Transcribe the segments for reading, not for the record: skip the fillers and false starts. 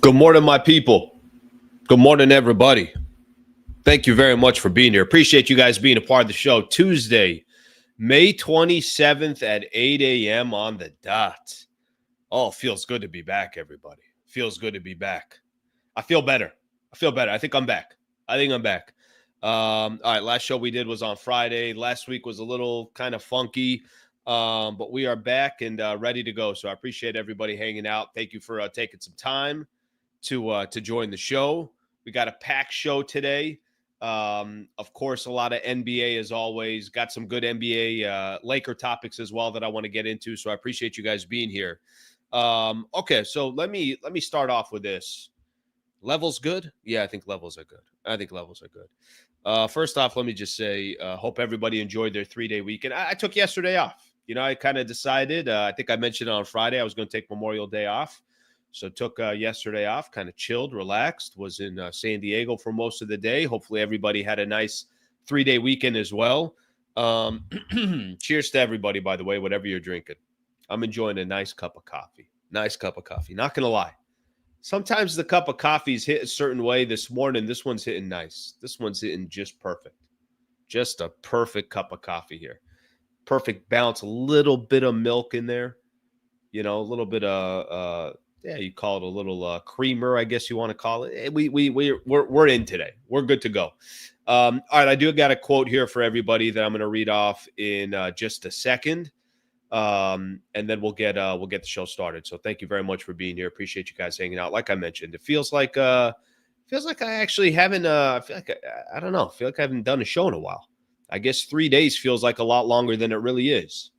Good morning, my people. Good morning, everybody. Thank you very much for being here. Appreciate you guys being a part of the show. Tuesday, May 27th at 8 a.m. on the dot. Oh, feels good to be back, everybody. Feels good to be back. I feel better. I think I'm back. All right, last show we did was on Friday. Last week was a little kind of funky, but we are back and ready to go. So I appreciate everybody hanging out. Thank you for taking some time to join the show. We got a packed show today. Of course, a lot of NBA as always. Got some good NBA Laker topics as well that I want to get into. So I appreciate you guys being here. Okay, so let me start off with this. Levels good? Yeah, I think levels are good. First off, let me just say, hope everybody enjoyed their 3-day weekend. I took yesterday off. I kind of decided, I think I mentioned it on Friday, I was going to take Memorial Day off. So took yesterday off, kind of chilled, relaxed, was in San Diego for most of the day. Hopefully everybody had a nice 3-day weekend as well. Cheers to everybody, by the way, whatever you're drinking. I'm enjoying a nice cup of coffee. Not going to lie. Sometimes the cup of coffee's hit a certain way. This morning, this one's hitting nice. This one's hitting just perfect. Just a perfect cup of coffee here. Perfect balance, a little bit of milk in there. A little bit of you call it a little creamer, I guess you want to call it. We're in today. We're good to go. All right, I do got a quote here for everybody that I'm going to read off in just a second, and then we'll get the show started. So thank you very much for being here. Appreciate you guys hanging out. Like I mentioned, it feels like I actually haven't. I feel like I haven't done a show in a while. I guess 3 days feels like a lot longer than it really is.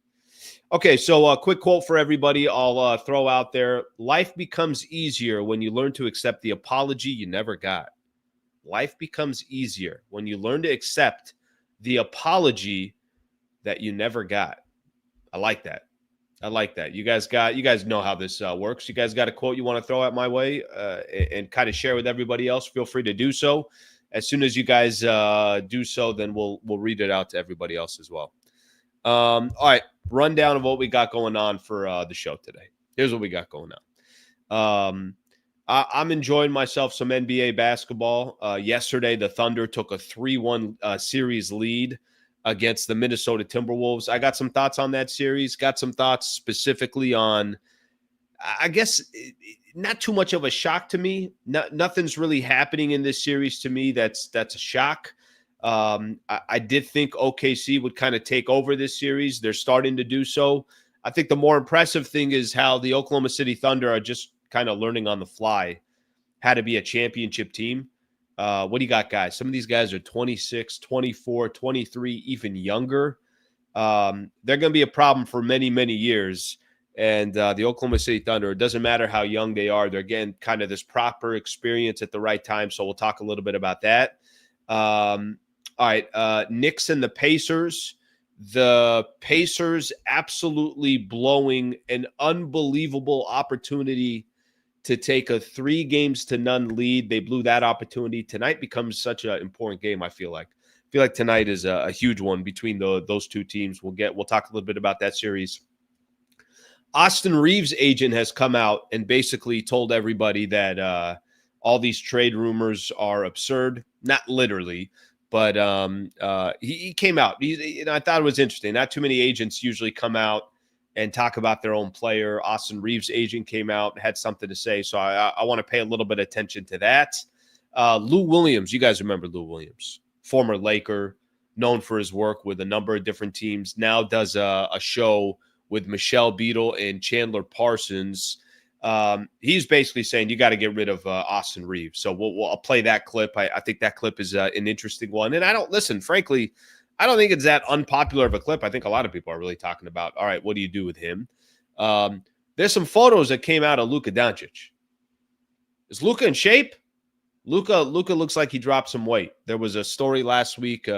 Okay, so a quick quote for everybody I'll throw out there. Life becomes easier when you learn to accept the apology you never got. Life becomes easier when you learn to accept the apology that you never got. I like that. You guys know how this works. You guys got a quote you want to throw at my way and kind of share with everybody else, feel free to do so. As soon as you guys do so, then we'll read it out to everybody else as well. All right, rundown of what we got going on for the show today. Here's what we got going on. I'm enjoying myself some NBA basketball. Yesterday, the Thunder took a 3-1 series lead against the Minnesota Timberwolves. I got some thoughts on that series. Got some thoughts specifically on, I guess, not too much of a shock to me. Nothing's really happening in this series to me that's a shock. I did think OKC would kind of take over this series. They're starting to do so. I think the more impressive thing is how the Oklahoma City Thunder are just kind of learning on the fly how to be a championship team. What do you got, guys? Some of these guys are 26, 24, 23, even younger. They're going to be a problem for many, many years. And the Oklahoma City Thunder, it doesn't matter how young they are. They're getting kind of this proper experience at the right time. So we'll talk a little bit about that. All right, Knicks and the Pacers. The Pacers absolutely blowing an unbelievable opportunity to take a 3-0 lead. They blew that opportunity. Tonight becomes such an important game, I feel like. Tonight is a huge one between those two teams. We'll talk a little bit about that series. Austin Reaves' agent has come out and basically told everybody that all these trade rumors are absurd. Not literally, but he came out. I thought it was interesting. Not too many agents usually come out and talk about their own player. Austin Reaves' agent came out, had something to say, so I want to pay a little bit of attention to that. Lou Williams, you guys remember Lou Williams, former Laker, known for his work with a number of different teams, now does a show with Michelle Beadle and Chandler Parsons. He's basically saying you got to get rid of Austin Reaves. So I'll play that clip. I think that clip is an interesting one. And frankly, I don't think it's that unpopular of a clip. I think a lot of people are really talking about, all right, what do you do with him? There's some photos that came out of Luka Doncic. Is Luka in shape? Luka looks like he dropped some weight. There was a story last week.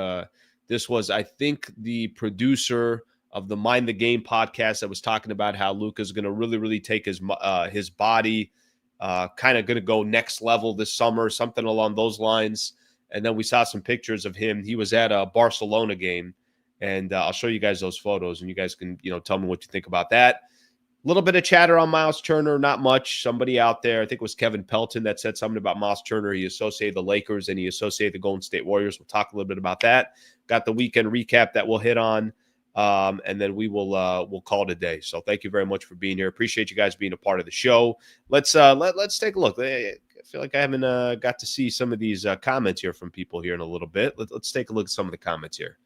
This was, I think, the producer of the Mind the Game podcast that was talking about how Luka's going to really, really take his body, kind of going to go next level this summer, something along those lines. And then we saw some pictures of him. He was at a Barcelona game, and I'll show you guys those photos, and you guys can, tell me what you think about that. little bit of chatter on Myles Turner, not much. Somebody out there, I think it was Kevin Pelton, that said something about Myles Turner. He associated the Lakers and he associated the Golden State Warriors. We'll talk a little bit about that. Got the weekend recap that we'll hit on, and then we'll call it a day. So thank you very much for being here. Appreciate you guys being a part of the show. Let's take a look. I feel like I haven't got to see some of these comments here from people here in a little bit. Let's take a look at some of the comments here.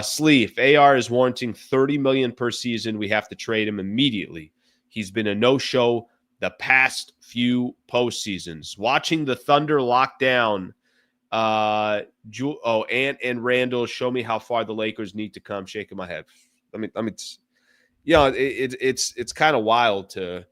Slee, if AR is warranting $30 million per season, we have to trade him immediately. He's been a no-show the past few postseasons. Watching the Thunder lock down, Ant and Randall, show me how far the Lakers need to come. Shaking my head. It's kind of wild to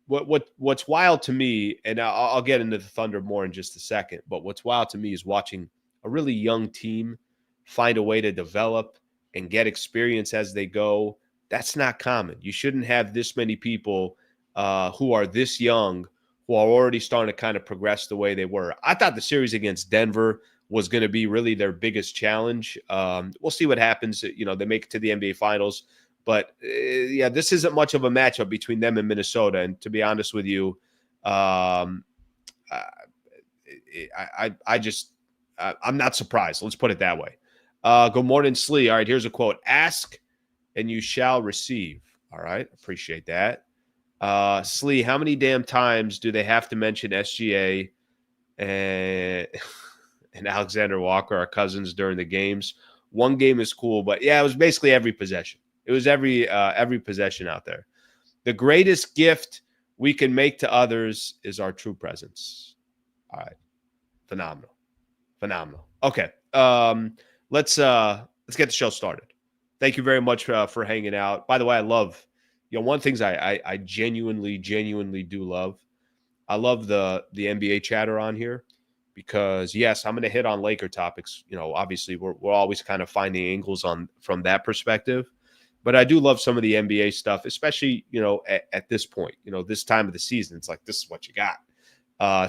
what's wild to me, and I'll get into the Thunder more in just a second. But what's wild to me is watching a really young team find a way to develop and get experience as they go. That's not common. You shouldn't have this many people who are this young, who are already starting to kind of progress the way they were. I thought the series against Denver was going to be really their biggest challenge. We'll see what happens. They make it to the NBA Finals. But, this isn't much of a matchup between them and Minnesota. And to be honest with you, I'm not surprised. Let's put it that way. Good morning, Slee. All right, here's a quote. Ask and you shall receive. All right, appreciate that. Slee, how many damn times do they have to mention SGA and Alexander Walker, our cousins, during the games? One game is cool, but it was basically every possession. It was every possession out there. The greatest gift we can make to others is our true presence. All right, phenomenal. Okay. Let's get the show started. Thank you very much for hanging out. By the way, I love, one of the things I genuinely do love. I love the NBA chatter on here because, yes, I'm going to hit on Laker topics. Obviously we're always kind of finding angles from that perspective, but I do love some of the NBA stuff, especially, at this point, this time of the season. It's like, this is what you got.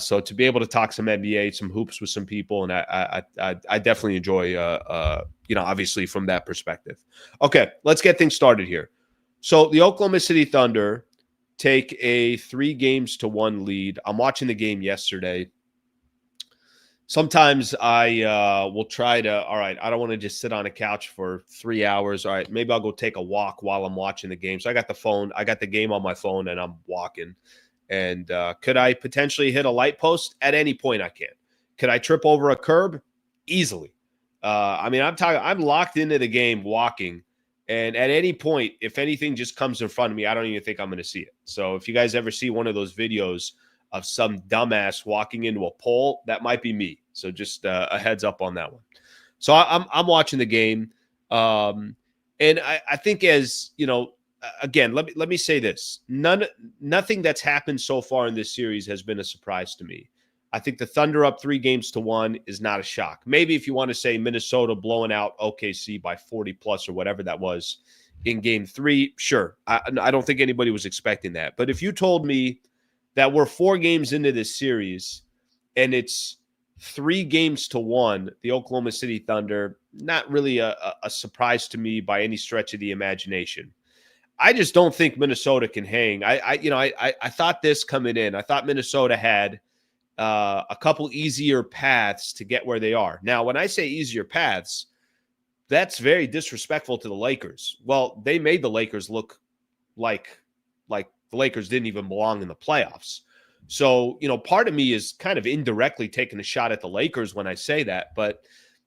So to be able to talk some NBA, some hoops with some people, and I definitely enjoy, obviously from that perspective. Okay, let's get things started here. So the Oklahoma City Thunder take a 3-1 lead. I'm watching the game yesterday. Sometimes I will try to, all right, I don't want to just sit on a couch for 3 hours. All right, maybe I'll go take a walk while I'm watching the game. So I got the game on my phone and I'm walking. And could I potentially hit a light post? At any point I can. Could I trip over a curb? Easily. I'm locked into the game walking. And at any point, if anything just comes in front of me, I don't even think I'm going to see it. So if you guys ever see one of those videos of some dumbass walking into a pole, that might be me. So just a heads up on that one. So I'm watching the game. And I think again, let me say this. Nothing that's happened so far in this series has been a surprise to me. I think the Thunder up 3-1 is not a shock. Maybe if you want to say Minnesota blowing out OKC by 40 plus or whatever that was in game 3, sure. I don't think anybody was expecting that. But if you told me that we're 4 games into this series and it's 3-1, the Oklahoma City Thunder, not really a surprise to me by any stretch of the imagination. I just don't think Minnesota can hang. I thought this coming in. I thought Minnesota had a couple easier paths to get where they are. Now, when I say easier paths, that's very disrespectful to the Lakers. Well, they made the Lakers look like the Lakers didn't even belong in the playoffs. So, part of me is kind of indirectly taking a shot at the Lakers when I say that, but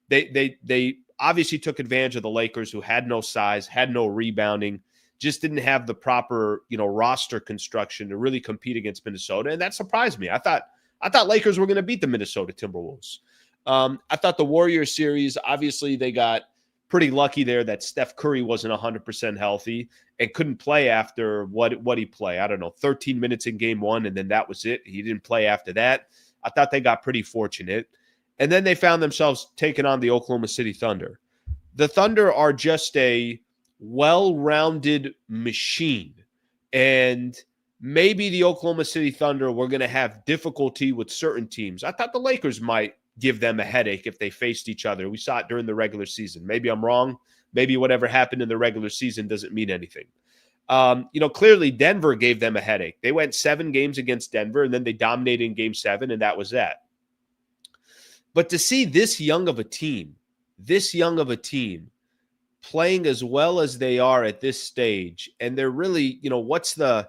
they obviously took advantage of the Lakers, who had no size, had no rebounding, just didn't have the proper, roster construction to really compete against Minnesota. And that surprised me. I thought Lakers were going to beat the Minnesota Timberwolves. I thought the Warriors series, obviously they got pretty lucky there that Steph Curry wasn't 100% healthy and couldn't play after what he played. I don't know, 13 minutes in game 1, and then that was it. He didn't play after that. I thought they got pretty fortunate. And then they found themselves taking on the Oklahoma City Thunder. The Thunder are just a well-rounded machine. And maybe the Oklahoma City Thunder were going to have difficulty with certain teams. I thought the Lakers might give them a headache if they faced each other. We saw it during the regular season. Maybe I'm wrong. Maybe whatever happened in the regular season doesn't mean anything. Clearly Denver gave them a headache. They went 7 games against Denver, and then they dominated in game 7, and that was that. But to see this young of a team playing as well as they are at this stage, and they're really, what's the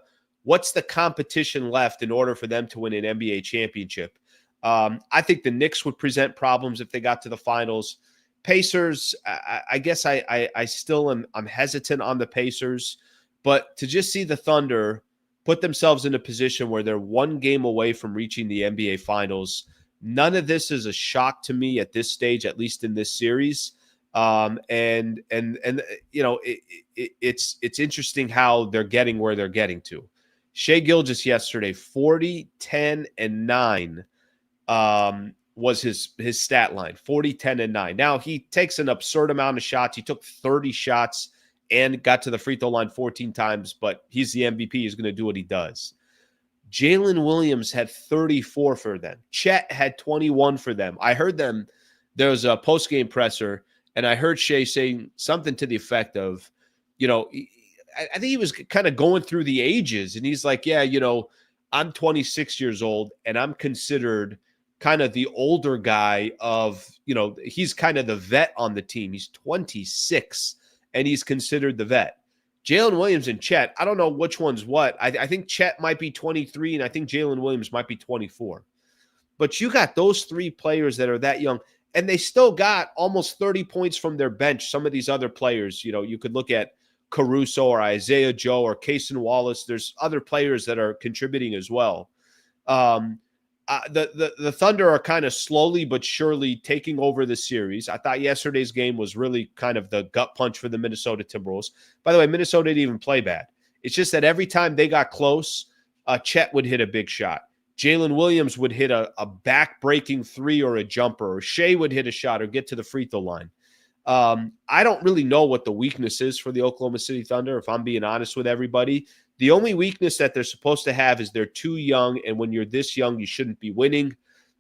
competition left in order for them to win an NBA championship? I think the Knicks would present problems if they got to the finals. Pacers, I guess I still I'm hesitant on the Pacers, but to just see the Thunder put themselves in a position where they're 1 game away from reaching the NBA finals, none of this is a shock to me at this stage, at least in this series. It's interesting how they're getting where they're getting to. Shai Gilgeous yesterday, 40, 10, and 9 was his stat line, 40, 10, and 9. Now, he takes an absurd amount of shots. He took 30 shots and got to the free throw line 14 times, but he's the MVP. He's going to do what he does. Jalen Williams had 34 for them. Chet had 21 for them. I heard them. There was a post-game presser, and I heard Shai saying something to the effect of, I think he was kind of going through the ages, and he's like, yeah, I'm 26 years old, and I'm considered kind of the older guy of, he's kind of the vet on the team. He's 26, and he's considered the vet. Jalen Williams and Chet, I don't know which one's what. I think Chet might be 23, and I think Jalen Williams might be 24. But you got those 3 players that are that young, and they still got almost 30 points from their bench. Some of these other players, you could look at Caruso or Isaiah Joe or Cason Wallace. There's other players that are contributing as well. The Thunder are kind of slowly but surely taking over the series. I thought yesterday's game was really kind of the gut punch for the Minnesota Timberwolves. By the way, Minnesota didn't even play bad. It's just that every time they got close, Chet would hit a big shot. Jalen Williams would hit a back-breaking 3 or a jumper, or Shai would hit a shot or get to the free throw line. I don't really know what the weakness is for the Oklahoma City Thunder, if I'm being honest with everybody. The only weakness that they're supposed to have is they're too young, and when you're this young, you shouldn't be winning.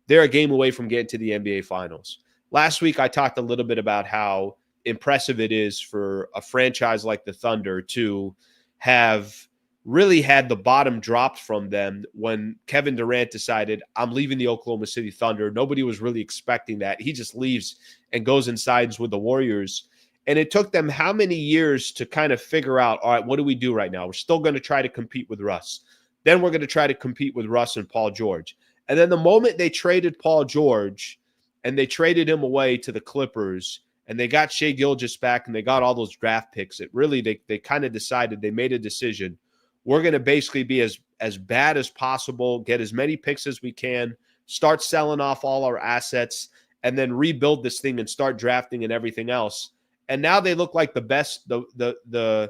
They're a game away from getting to the NBA Finals. Last week, I talked a little bit about how impressive it is for a franchise like the Thunder to have really had the bottom dropped from them when Kevin Durant decided, I'm leaving the Oklahoma City Thunder. Nobody was really expecting that. He just leaves and goes and sides with the Warriors. And it took them how many years to kind of figure out, all right, what do we do right now? We're still going to try to compete with Russ. Then we're going to try to compete with Russ and Paul George. And then the moment they traded Paul George and they traded him away to the Clippers and they got Shai Gilgeous back and they got all those draft picks, it really, they kind of decided, they made a decision. We're going to basically be as bad as possible, get as many picks as we can, start selling off all our assets, and then rebuild this thing and start drafting and everything else. And now they look like the best, the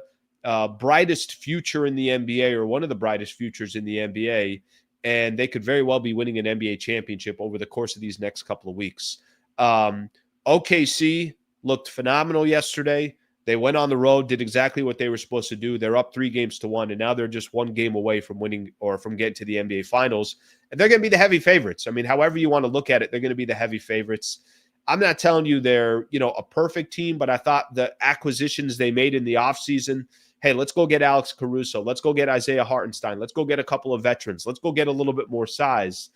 brightest future in the NBA, or one of the brightest futures in the NBA. And they could very well be winning an NBA championship over the course of these next couple of weeks. OKC looked phenomenal yesterday. They went on the road, did exactly what they were supposed to do. They're up 3-1, and now they're just 1 game away from winning or from getting to the NBA Finals. And they're going to be the heavy favorites. I mean, however you want to look at it, they're going to be the heavy favorites. I'm not telling you they're, a perfect team, but I thought the acquisitions they made in the offseason, hey, let's go get Alex Caruso. Let's go get Isaiah Hartenstein. Let's go get a couple of veterans. Let's go get a little bit more size.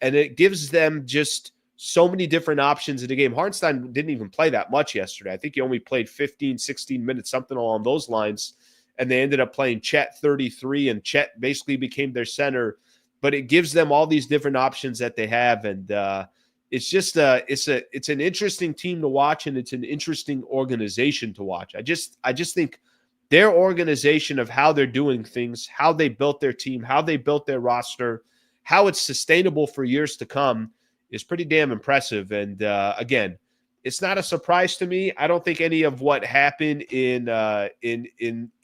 And it gives them just so many different options in the game. Hartenstein didn't even play that much yesterday. I think he only played 15, 16 minutes, something along those lines. And they ended up playing Chet 33, and Chet basically became their center. But it gives them all these different options that they have. And it's just it's an interesting team to watch, and it's an interesting organization to watch. I just think their organization of how they're doing things, how they built their team, how they built their roster, how it's sustainable for years to come is pretty damn impressive. And again, it's not a surprise to me. I don't think any of what happened in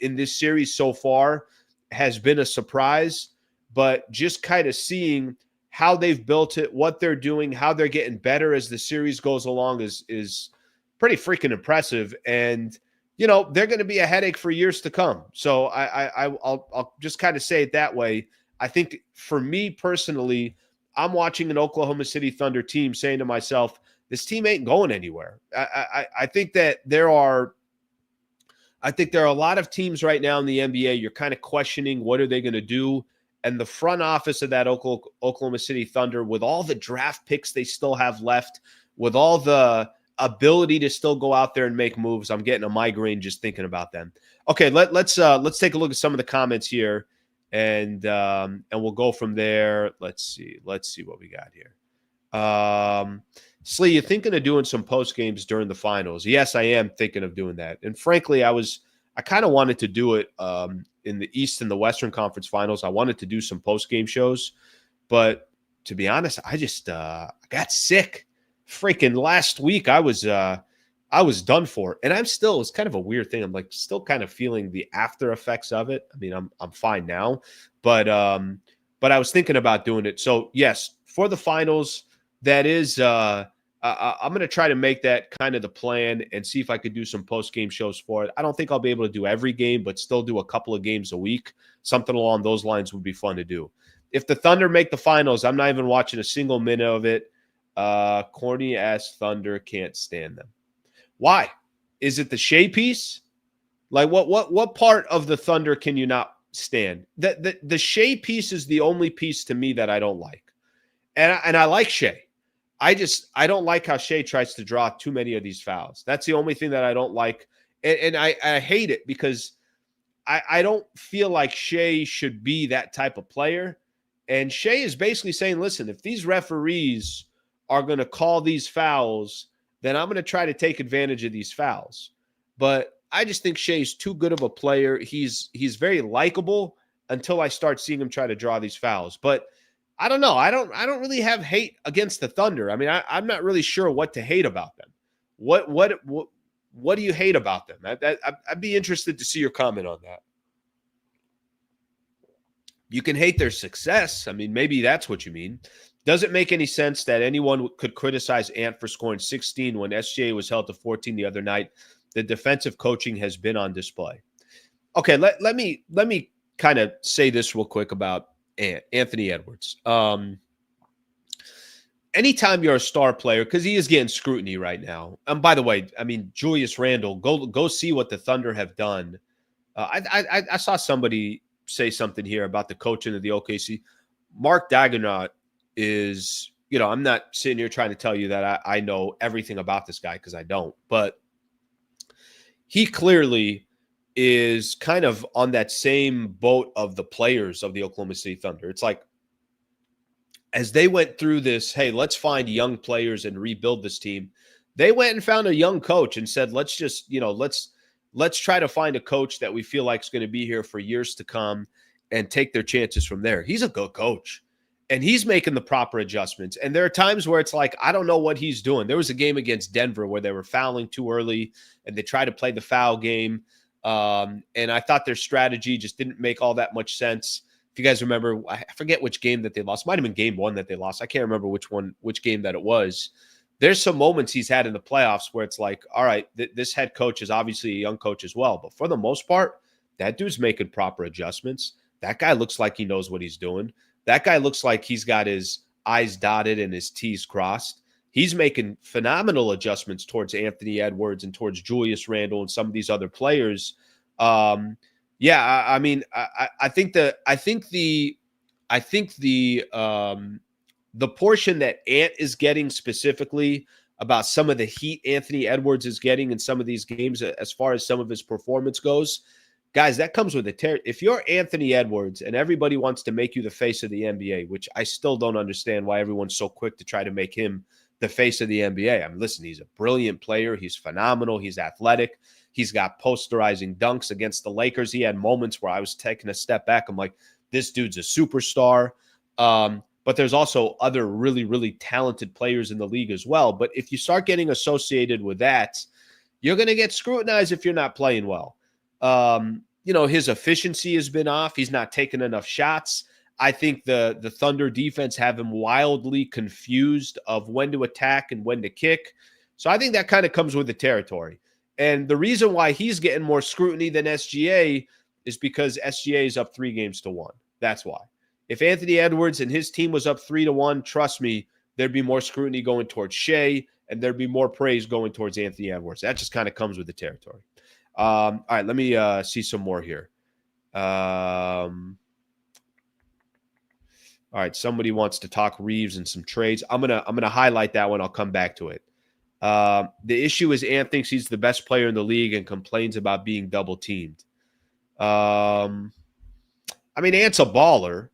this series so far has been a surprise, but just kind of seeing how they've built it, what they're doing, how they're getting better as the series goes along is pretty freaking impressive. And they're going to be a headache for years to come. So I'll just kind of say it that way. I think for me personally, I'm watching an Oklahoma City Thunder team saying to myself, this team ain't going anywhere. I think that there are I think there are a lot of teams right now in the NBA. You're kind of questioning what are they going to do. And the front office of that Oklahoma City Thunder, with all the draft picks they still have left, with all the ability to still go out there and make moves, I'm getting a migraine just thinking about them. Okay, let's take a look at some of the comments here, and we'll go from there. Let's see what we got here. Slee, you thinking of doing some post games during the finals? Yes, I am thinking of doing that. And frankly, I kind of wanted to do it in the East and the Western Conference Finals. I wanted to do some post game shows, but to be honest, I just got sick. Freaking last week, I was done for, and I'm still. It's kind of a weird thing. I'm like still kind of feeling the after effects of it. I mean, I'm fine now, but I was thinking about doing it. So yes, for the finals. That is, I'm going to try to make that kind of the plan and see if I could do some post-game shows for it. I don't think I'll be able to do every game, but still do a couple of games a week. Something along those lines would be fun to do. If the Thunder make the finals, I'm not even watching a single minute of it. Corny-ass Thunder, can't stand them. Why? Is it the Shea piece? Like, what part of the Thunder can you not stand? The Shea piece is the only piece to me that I don't like. And I like Shea. I don't like how Shea tries to draw too many of these fouls. That's the only thing that I don't like. And I hate it because I don't feel like Shea should be that type of player. And Shea is basically saying, listen, if these referees are going to call these fouls, then I'm going to try to take advantage of these fouls. But I just think Shea's too good of a player. He's very likable until I start seeing him try to draw these fouls. But I don't know. I don't really have hate against the Thunder. I mean, I'm not really sure what to hate about them. What do you hate about them? I'd be interested to see your comment on that. You can hate their success. I mean, maybe that's what you mean. Does it make any sense that anyone could criticize Ant for scoring 16 when SGA was held to 14 the other night? The defensive coaching has been on display. Okay, let me kind of say this real quick about Anthony Edwards. Anytime you're a star player, because he is getting scrutiny right now. By the way, I mean, Julius Randle, go see what the Thunder have done. I saw somebody say something here about the coaching of the OKC. Mark Daigneault is, I'm not sitting here trying to tell you that I know everything about this guy because I don't, but he clearly is kind of on that same boat of the players of the Oklahoma City Thunder. It's like, as they went through this, hey, let's find young players and rebuild this team. They went and found a young coach and said, let's just, let's try to find a coach that we feel like is going to be here for years to come and take their chances from there. He's a good coach and he's making the proper adjustments. And there are times where it's like, I don't know what he's doing. There was a game against Denver where they were fouling too early and they tried to play the foul game. And I thought their strategy just didn't make all that much sense. If you guys remember, I forget which game that they lost. It might have been game one that they lost. I can't remember which game that it was. There's some moments he's had in the playoffs where it's like, all right, this head coach is obviously a young coach as well. But for the most part, that dude's making proper adjustments. That guy looks like he knows what he's doing. That guy looks like he's got his I's dotted and his T's crossed. He's making phenomenal adjustments towards Anthony Edwards and towards Julius Randle and some of these other players. Yeah, I mean, I think the portion that Ant is getting specifically about some of the heat Anthony Edwards is getting in some of these games, as far as some of his performance goes, guys, that comes with the if you're Anthony Edwards and everybody wants to make you the face of the NBA, which I still don't understand why everyone's so quick to try to make him the face of the NBA. I mean, listen, he's a brilliant player. He's phenomenal. He's athletic. He's got posterizing dunks against the Lakers. He had moments where I was taking a step back. I'm like, this dude's a superstar. But there's also other really, really talented players in the league as well. But if you start getting associated with that, you're going to get scrutinized if you're not playing well. His efficiency has been off. He's not taking enough shots. I think the Thunder defense have him wildly confused of when to attack and when to kick. So I think that kind of comes with the territory. And the reason why he's getting more scrutiny than SGA is because SGA is up 3-1. That's why. If Anthony Edwards and his team was up 3-1, trust me, there'd be more scrutiny going towards Shea and there'd be more praise going towards Anthony Edwards. That just kind of comes with the territory. All right, let me see some more here. All right, somebody wants to talk Reaves and some trades. I'm gonna highlight that one. I'll come back to it. The issue is Ant thinks he's the best player in the league and complains about being double teamed. I mean, Ant's a baller.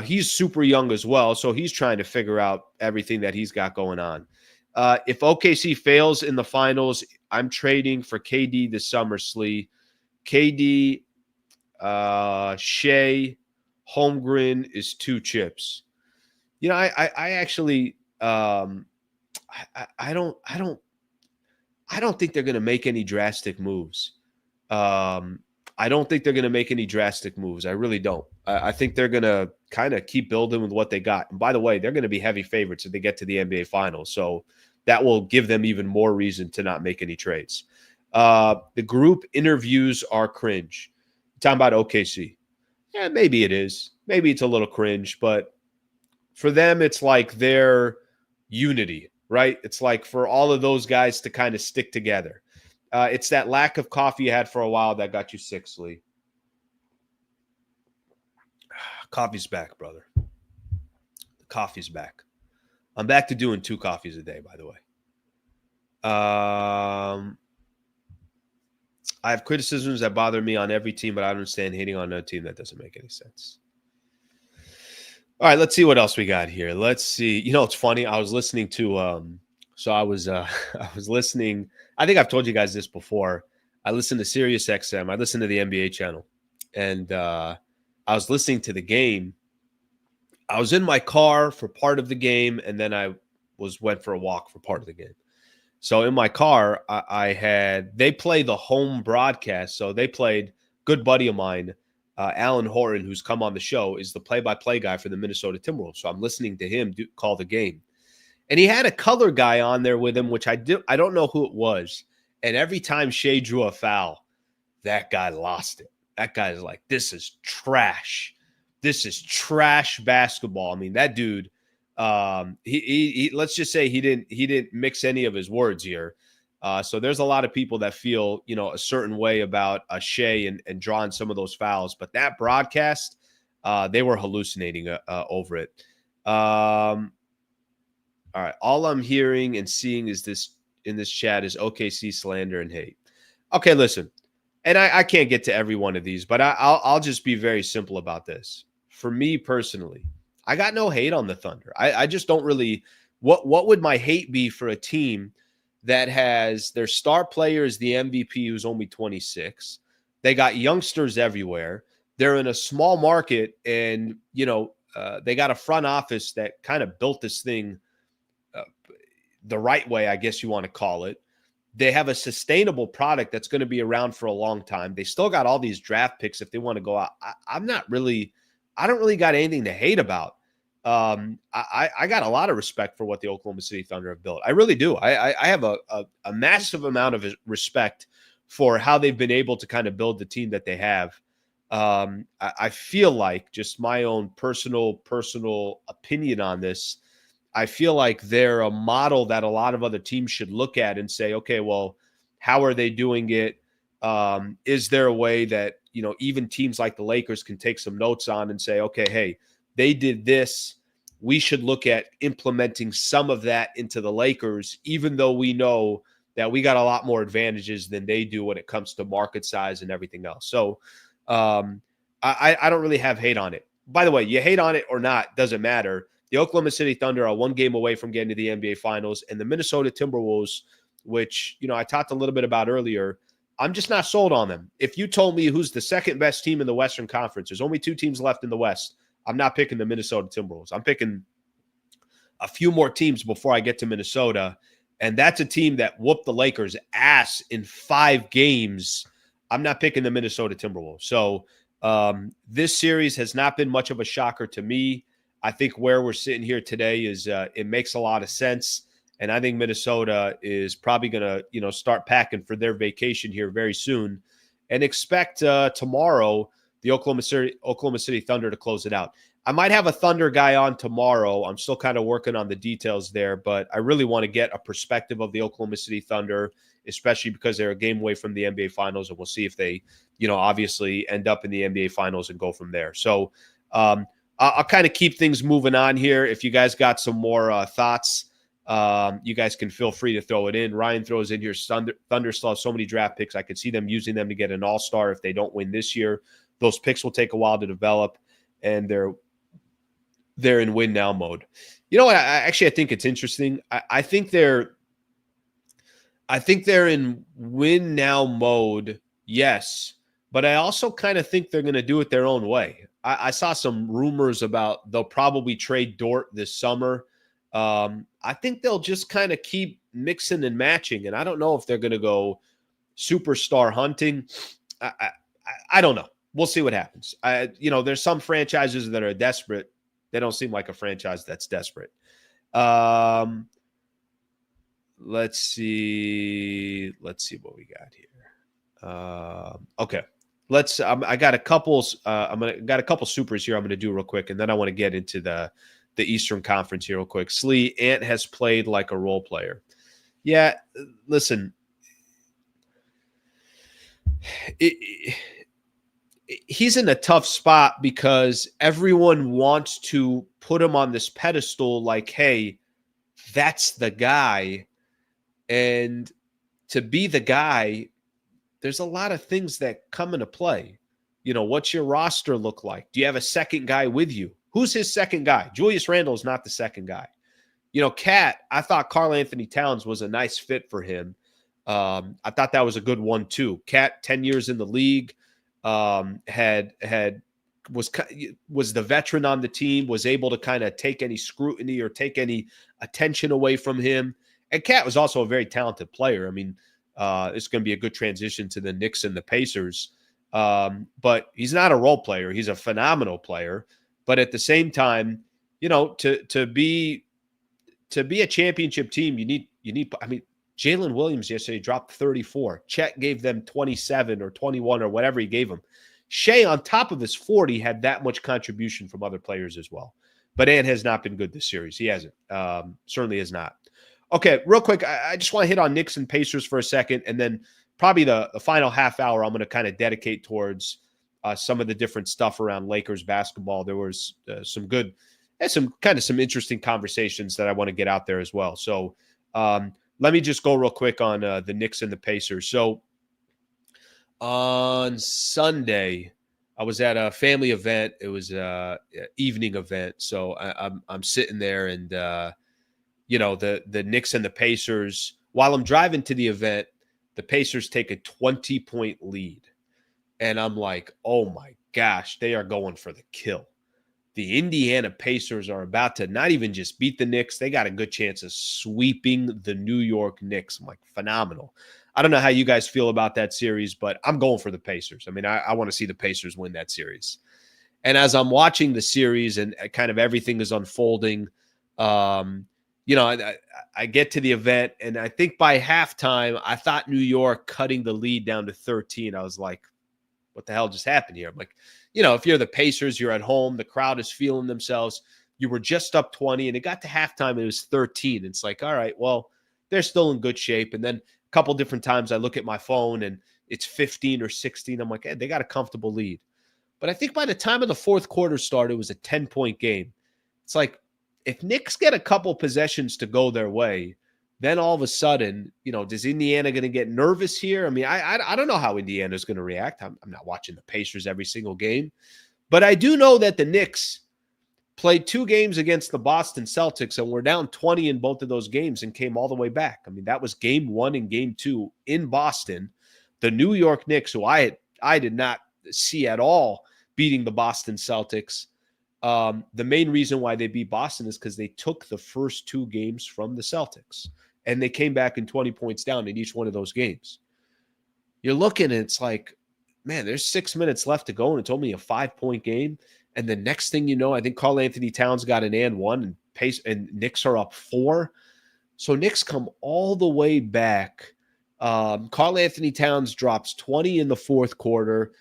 He's super young as well, so he's trying to figure out everything that he's got going on. If OKC fails in the finals, I'm trading for KD this summer, Slee. KD, Shea, Holmgren is 2 chips. You know, I actually I don't think they're going to make any drastic moves. I don't think they're going to make any drastic moves. I really don't. I think they're going to kind of keep building with what they got. And by the way, they're going to be heavy favorites if they get to the NBA Finals. So that will give them even more reason to not make any trades. The group interviews are cringe. Talking about OKC. Yeah, maybe it is. Maybe it's a little cringe, but for them, it's like their unity, right? It's like for all of those guys to kind of stick together. It's that lack of coffee you had for a while that got you sick, Lee. Coffee's back, brother. The coffee's back. I'm back to doing 2 coffees a day, by the way. I have criticisms that bother me on every team, but I don't understand hating on a team. That doesn't make any sense. All right, let's see what else we got here. Let's see. You know, it's funny. I was listening to I was listening. I think I've told you guys this before. I listened to Sirius XM. I listened to the NBA channel. And I was listening to the game. I was in my car for part of the game, and then I went for a walk for part of the game. So in my car, they play the home broadcast. So they played good buddy of mine, Alan Horton, who's come on the show, is the play-by-play guy for the Minnesota Timberwolves. So I'm listening to him call the game. And he had a color guy on there with him, which I don't know who it was. And every time Shea drew a foul, that guy lost it. That guy's like, this is trash. This is trash basketball. I mean, that dude, he let's just say he didn't mix any of his words here. So there's a lot of people that feel, you know, a certain way about Shea and drawing some of those fouls. But that broadcast, they were hallucinating over it. All right. All I'm hearing and seeing is this in this chat is OKC slander and hate. Okay, listen, and I can't get to every one of these, but I'll just be very simple about this. For me personally, I got no hate on the Thunder. I just don't really. What would my hate be for a team that has their star player is the MVP who's only 26? They got youngsters everywhere. They're in a small market, and you know they got a front office that kind of built this thing the right way, I guess you want to call it. They have a sustainable product that's going to be around for a long time. They still got all these draft picks if they want to go out. I don't really got anything to hate about. I got a lot of respect for what the Oklahoma City Thunder have built. I really do. I have a massive amount of respect for how they've been able to kind of build the team that they have. I feel like, just my own personal opinion on this, I feel like they're a model that a lot of other teams should look at and say, okay, well, how are they doing it? Is there a way that, you know, even teams like the Lakers can take some notes on and say, okay, hey, they did this. We should look at implementing some of that into the Lakers, even though we know that we got a lot more advantages than they do when it comes to market size and everything else. So I don't really have hate on it. By the way, you hate on it or not, doesn't matter. The Oklahoma City Thunder are 1 game away from getting to the NBA Finals, and the Minnesota Timberwolves, which, you know, I talked a little bit about earlier, I'm just not sold on them. If you told me who's the second best team in the Western Conference, there's only 2 teams left in the West, I'm not picking the Minnesota Timberwolves. I'm picking a few more teams before I get to Minnesota, and that's a team that whooped the Lakers' ass in 5 games. I'm not picking the Minnesota Timberwolves. So this series has not been much of a shocker to me. I think where we're sitting here today is it makes a lot of sense. And I think Minnesota is probably going to, you know, start packing for their vacation here very soon, and expect tomorrow the Oklahoma City Thunder to close it out. I might have a Thunder guy on tomorrow. I'm still kind of working on the details there, but I really want to get a perspective of the Oklahoma City Thunder. especially because they're a game away from the NBA Finals, and we'll see if they, obviously end up in the NBA Finals and go from there. So I'll kind of keep things moving on here. If you guys got some more thoughts, you guys can feel free to throw it in. Ryan throws in here, Thunder still have so many draft picks. I could see them using them to get an all-star if they don't win this year. Those picks will take a while to develop, and they're in win now mode. You know what? I think it's interesting. I think they're in win now mode, yes, but I also kind of think they're going to do it their own way. I saw some rumors about they'll probably trade Dort this summer. I think they'll just kind of keep mixing and matching, and I don't know if they're going to go superstar hunting. I don't know. We'll see what happens. There's some franchises that are desperate. They don't seem like a franchise that's desperate. Let's see what we got here. Okay. I got a couple supers here I'm going to do real quick, and then I want to get into the Eastern Conference here real quick. Ant has played like a role player. Yeah, listen. He's in a tough spot because everyone wants to put him on this pedestal like, hey, that's the guy. And to be the guy, there's a lot of things that come into play. What's your roster look like? Do you have a second guy with you? Who's his second guy? Julius Randle is not the second guy. Cat, I thought Karl Anthony Towns was a nice fit for him. I thought that was a good one too. Cat, 10 years in the league, was the veteran on the team, was able to kind of take any scrutiny or take any attention away from him. And Cat was also a very talented player. I mean, it's going to be a good transition to the Knicks and the Pacers. But he's not a role player. He's a phenomenal player. But at the same time, to be a championship team, you need. I mean, Jalen Williams yesterday dropped 34. Chet gave them 27 or 21 or whatever he gave them. Shea, on top of his 40, had that much contribution from other players as well. But Ant has not been good this series. He hasn't. Certainly has not. Okay, real quick, I just want to hit on Knicks and Pacers for a second, and then probably the final half hour I'm going to kind of dedicate towards some of the different stuff around Lakers basketball. There was some interesting conversations that I want to get out there as well. So let me just go real quick on the Knicks and the Pacers. So on Sunday, I was at a family event. It was an evening event. So I'm sitting there, and the Knicks and the Pacers, while I'm driving to the event, the Pacers take a 20-point lead. And I'm like, oh my gosh, they are going for the kill. The Indiana Pacers are about to not even just beat the Knicks. They got a good chance of sweeping the New York Knicks. I'm like, phenomenal. I don't know how you guys feel about that series, but I'm going for the Pacers. I mean, I want to see the Pacers win that series. And as I'm watching the series and kind of everything is unfolding, I get to the event, and I think by halftime, I thought New York cutting the lead down to 13. I was like, what the hell just happened here? I'm like, if you're the Pacers, you're at home, the crowd is feeling themselves. You were just up 20, and it got to halftime, and it was 13. It's like, all right, well, they're still in good shape. And then a couple different times I look at my phone, and it's 15 or 16. I'm like, hey, they got a comfortable lead. But I think by the time of the fourth quarter started, it was a 10-point game. It's like, if Knicks get a couple possessions to go their way, then all of a sudden, does Indiana going to get nervous here? I mean, I don't know how Indiana is going to react. I'm not watching the Pacers every single game. But I do know that the Knicks played 2 games against the Boston Celtics and were down 20 in both of those games and came all the way back. I mean, that was game 1 and game 2 in Boston. The New York Knicks, who I did not see at all beating the Boston Celtics. The main reason why they beat Boston is because they took the first 2 games from the Celtics, and they came back in 20 points down in each one of those games. You're looking, and it's like, man, there's 6 minutes left to go, and it's only a 5-point game. And the next thing you know, I think Karl Anthony Towns got an and 1, and Knicks are up 4. So Knicks come all the way back. Karl Anthony Towns drops 20 in the fourth quarter.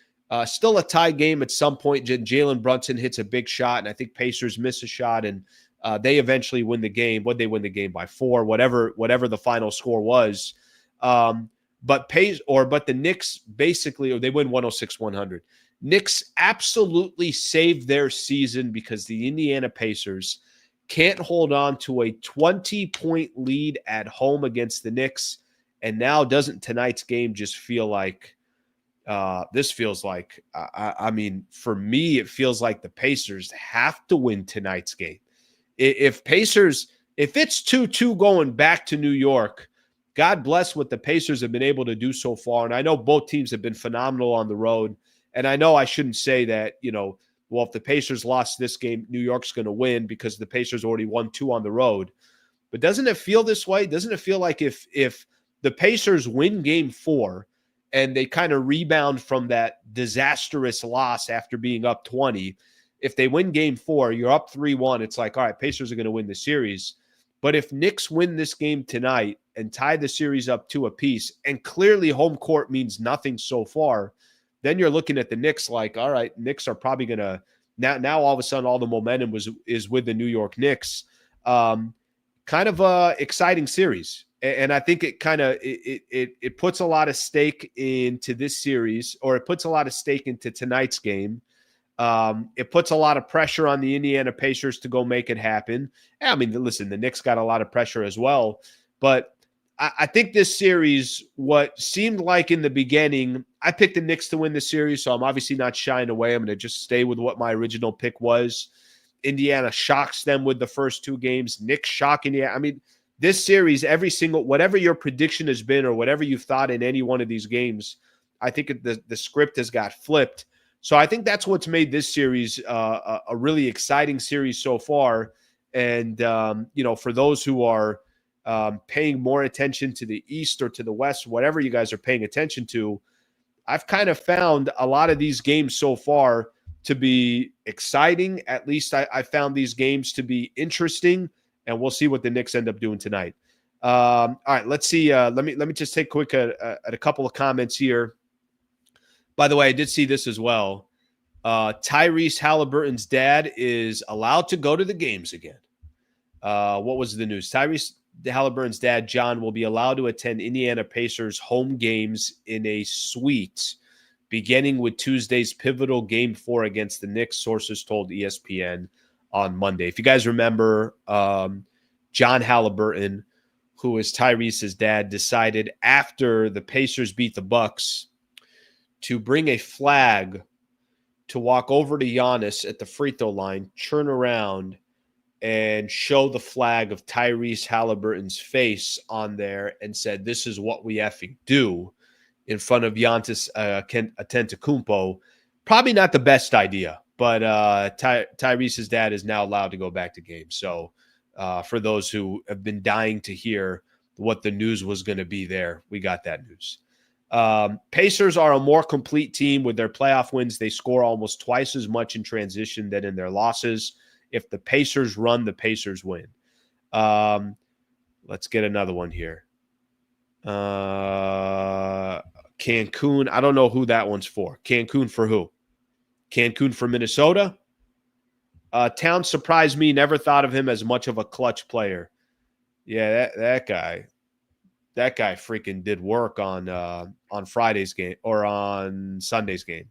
Still a tie game at some point. Jalen Brunson hits a big shot, and I think Pacers miss a shot, and they eventually win the game. What'd they win the game by? 4, whatever the final score was. but the Knicks basically, or they win 106-100. Knicks absolutely saved their season because the Indiana Pacers can't hold on to a 20-point lead at home against the Knicks. And now doesn't tonight's game just feel like this feels like, I mean, for me, it feels like the Pacers have to win tonight's game. If it's 2-2 going back to New York, God bless what the Pacers have been able to do so far. And I know both teams have been phenomenal on the road. And I know I shouldn't say that, well, if the Pacers lost this game, New York's going to win because the Pacers already won 2 on the road. But doesn't it feel this way? Doesn't it feel like if the Pacers win game 4 and they kind of rebound from that disastrous loss after being up 20, if they win game 4, you're up 3-1. It's like, all right, Pacers are going to win the series. But if Knicks win this game tonight and tie the series up 2 apiece, and clearly home court means nothing so far, then you're looking at the Knicks like, all right, Knicks are probably going to now all of a sudden all the momentum is with the New York Knicks. Kind of a exciting series. And I think it kind of it puts a lot of stake into this series, or it puts a lot of stake into tonight's game. It puts a lot of pressure on the Indiana Pacers to go make it happen. I mean, listen, the Knicks got a lot of pressure as well, but I think this series, what seemed like in the beginning, I picked the Knicks to win the series, so I'm obviously not shying away. I'm going to just stay with what my original pick was. Indiana shocks them with the first 2 games. Knicks shock Indiana. I mean, this series, whatever your prediction has been or whatever you've thought in any one of these games, I think the script has got flipped. So I think that's what's made this series a really exciting series so far. And, for those who are paying more attention to the East or to the West, whatever you guys are paying attention to, I've kind of found a lot of these games so far to be exciting. At least I found these games to be interesting, and we'll see what the Knicks end up doing tonight. All right, let's see. Let me just take a quick at a couple of comments here. By the way, I did see this as well. Tyrese Halliburton's dad is allowed to go to the games again. What was the news? Tyrese Halliburton's dad, John, will be allowed to attend Indiana Pacers home games in a suite, beginning with Tuesday's pivotal Game 4 against the Knicks, sources told ESPN on Monday. If you guys remember, John Halliburton, who is Tyrese's dad, decided after the Pacers beat the Bucks to bring a flag to walk over to Giannis at the free throw line, turn around, and show the flag of Tyrese Halliburton's face on there and said, "This is what we effing do," in front of Giannis Antetokounmpo. Probably not the best idea, but Tyrese's dad is now allowed to go back to games. So for those who have been dying to hear what the news was going to be there, we got that news. Pacers are a more complete team with their playoff wins. They score almost twice as much in transition than in their losses. If the Pacers run, the Pacers win. Let's get another one here. Cancun. I don't know who that one's for. Cancun for who? Cancun for Minnesota? Town surprised me. Never thought of him as much of a clutch player. Yeah, that guy. That guy freaking did work on Friday's game or on Sunday's game.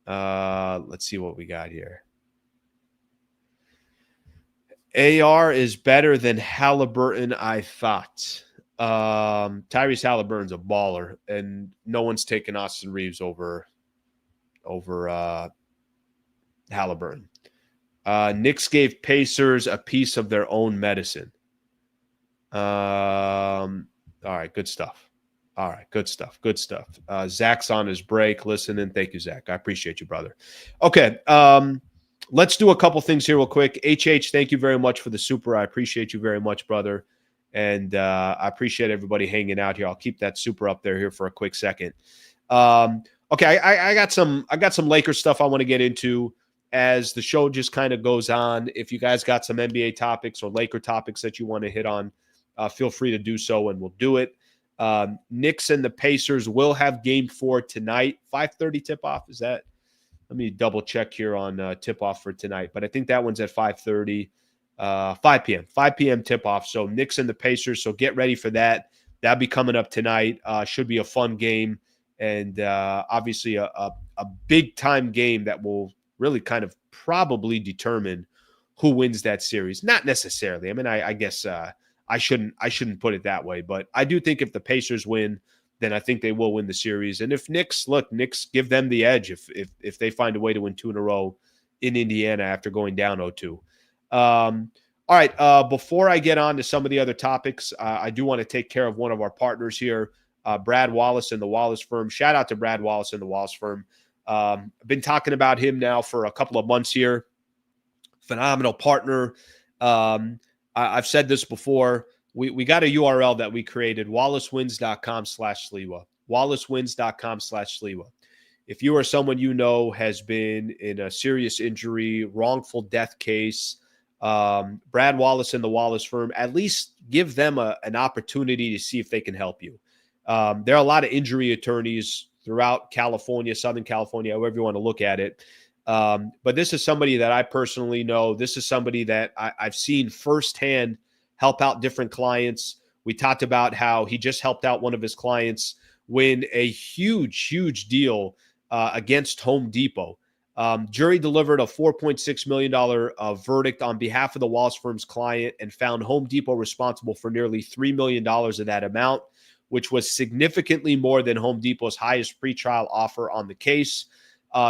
Let's see what we got here. AR is better than Halliburton, I thought. Tyrese Halliburton's a baller, and no one's taken Austin Reaves over Halliburton. Knicks gave Pacers a piece of their own medicine. All right, good stuff. Zach's on his break listening. Thank you, Zach. I appreciate you, brother. Okay, let's do a couple things here real quick. HH, thank you very much for the super. I appreciate you very much, brother. And I appreciate everybody hanging out here. I'll keep that super up there here for a quick second. Okay, I got some Lakers stuff I want to get into as the show just kind of goes on. If you guys got some NBA topics or Laker topics that you want to hit on, feel free to do so, and we'll do it. Knicks and the Pacers will have Game 4 tonight. 5:30 tip-off. Is that? Let me double check here on tip-off for tonight, but I think that one's at 5:30. 5 p.m. 5 p.m. tip-off. So Knicks and the Pacers. So get ready for that. That'll be coming up tonight. Should be a fun game, and obviously a big time game that will really kind of probably determine who wins that series. Not necessarily. I mean, I guess I shouldn't put it that way, but I do think if the Pacers win, then I think they will win the series. And if Knicks give them the edge if they find a way to win 2 in a row in Indiana after going down 0-2. All right. Before I get on to some of the other topics, I do want to take care of one of our partners here, Brad Wallace and the Wallace firm. Shout out to Brad Wallace and the Wallace firm. I've been talking about him now for a couple of months here. Phenomenal partner. I've said this before. We got a URL that we created, wallacewins.com/Sliwa. wallacewins.com/Sliwa. If you or someone you know has been in a serious injury, wrongful death case, Brad Wallace and the Wallace firm, at least give them an opportunity to see if they can help you. There are a lot of injury attorneys throughout California, Southern California, however you want to look at it. But this is somebody that I personally know. This is somebody that I've seen firsthand help out different clients. We talked about how he just helped out one of his clients win a huge deal against Home Depot. Jury delivered a $4.6 million verdict on behalf of the Wallace firm's client and found Home Depot responsible for nearly $3 million of that amount, which was significantly more than Home Depot's highest pretrial offer on the case.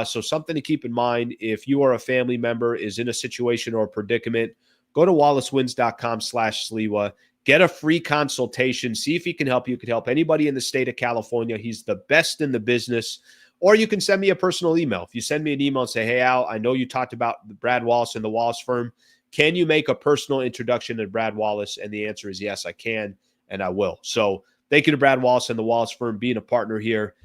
So something to keep in mind if you or a family member is in a situation or a predicament, go to wallacewins.com/Sliwa. Get a free consultation. See if he can help you. Could help anybody in the state of California. He's the best in the business. Or you can send me a personal email. If you send me an email and say, hey, Al, I know you talked about Brad Wallace and the Wallace firm. Can you make a personal introduction to Brad Wallace? And the answer is yes, I can, and I will. So thank you to Brad Wallace and the Wallace firm being a partner here.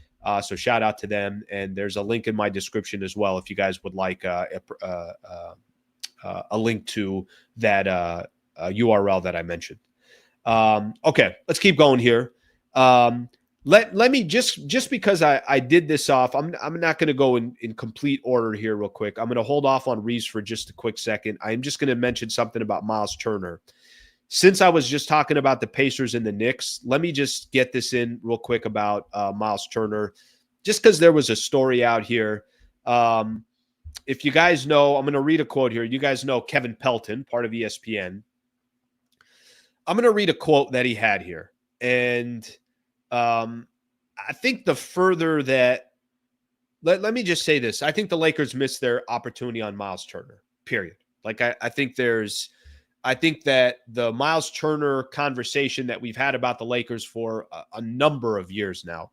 So shout out to them. And there's a link in my description as well if you guys would like a link to that URL that I mentioned. Okay, let's keep going here. Let me just because I did this off, I'm not going to go in complete order here real quick. I'm going to hold off on Reaves for just a quick second. I'm just going to mention something about Myles Turner. Since I was just talking about the Pacers and the Knicks, let me just get this in real quick about Myles Turner, just because there was a story out here. If you guys know, I'm going to read a quote here. You guys know Kevin Pelton, part of ESPN. I'm going to read a quote that he had here. And I think the further that let me just say this. I think the Lakers missed their opportunity on Myles Turner, period. Like I think that the Myles Turner conversation that we've had about the Lakers for a number of years now,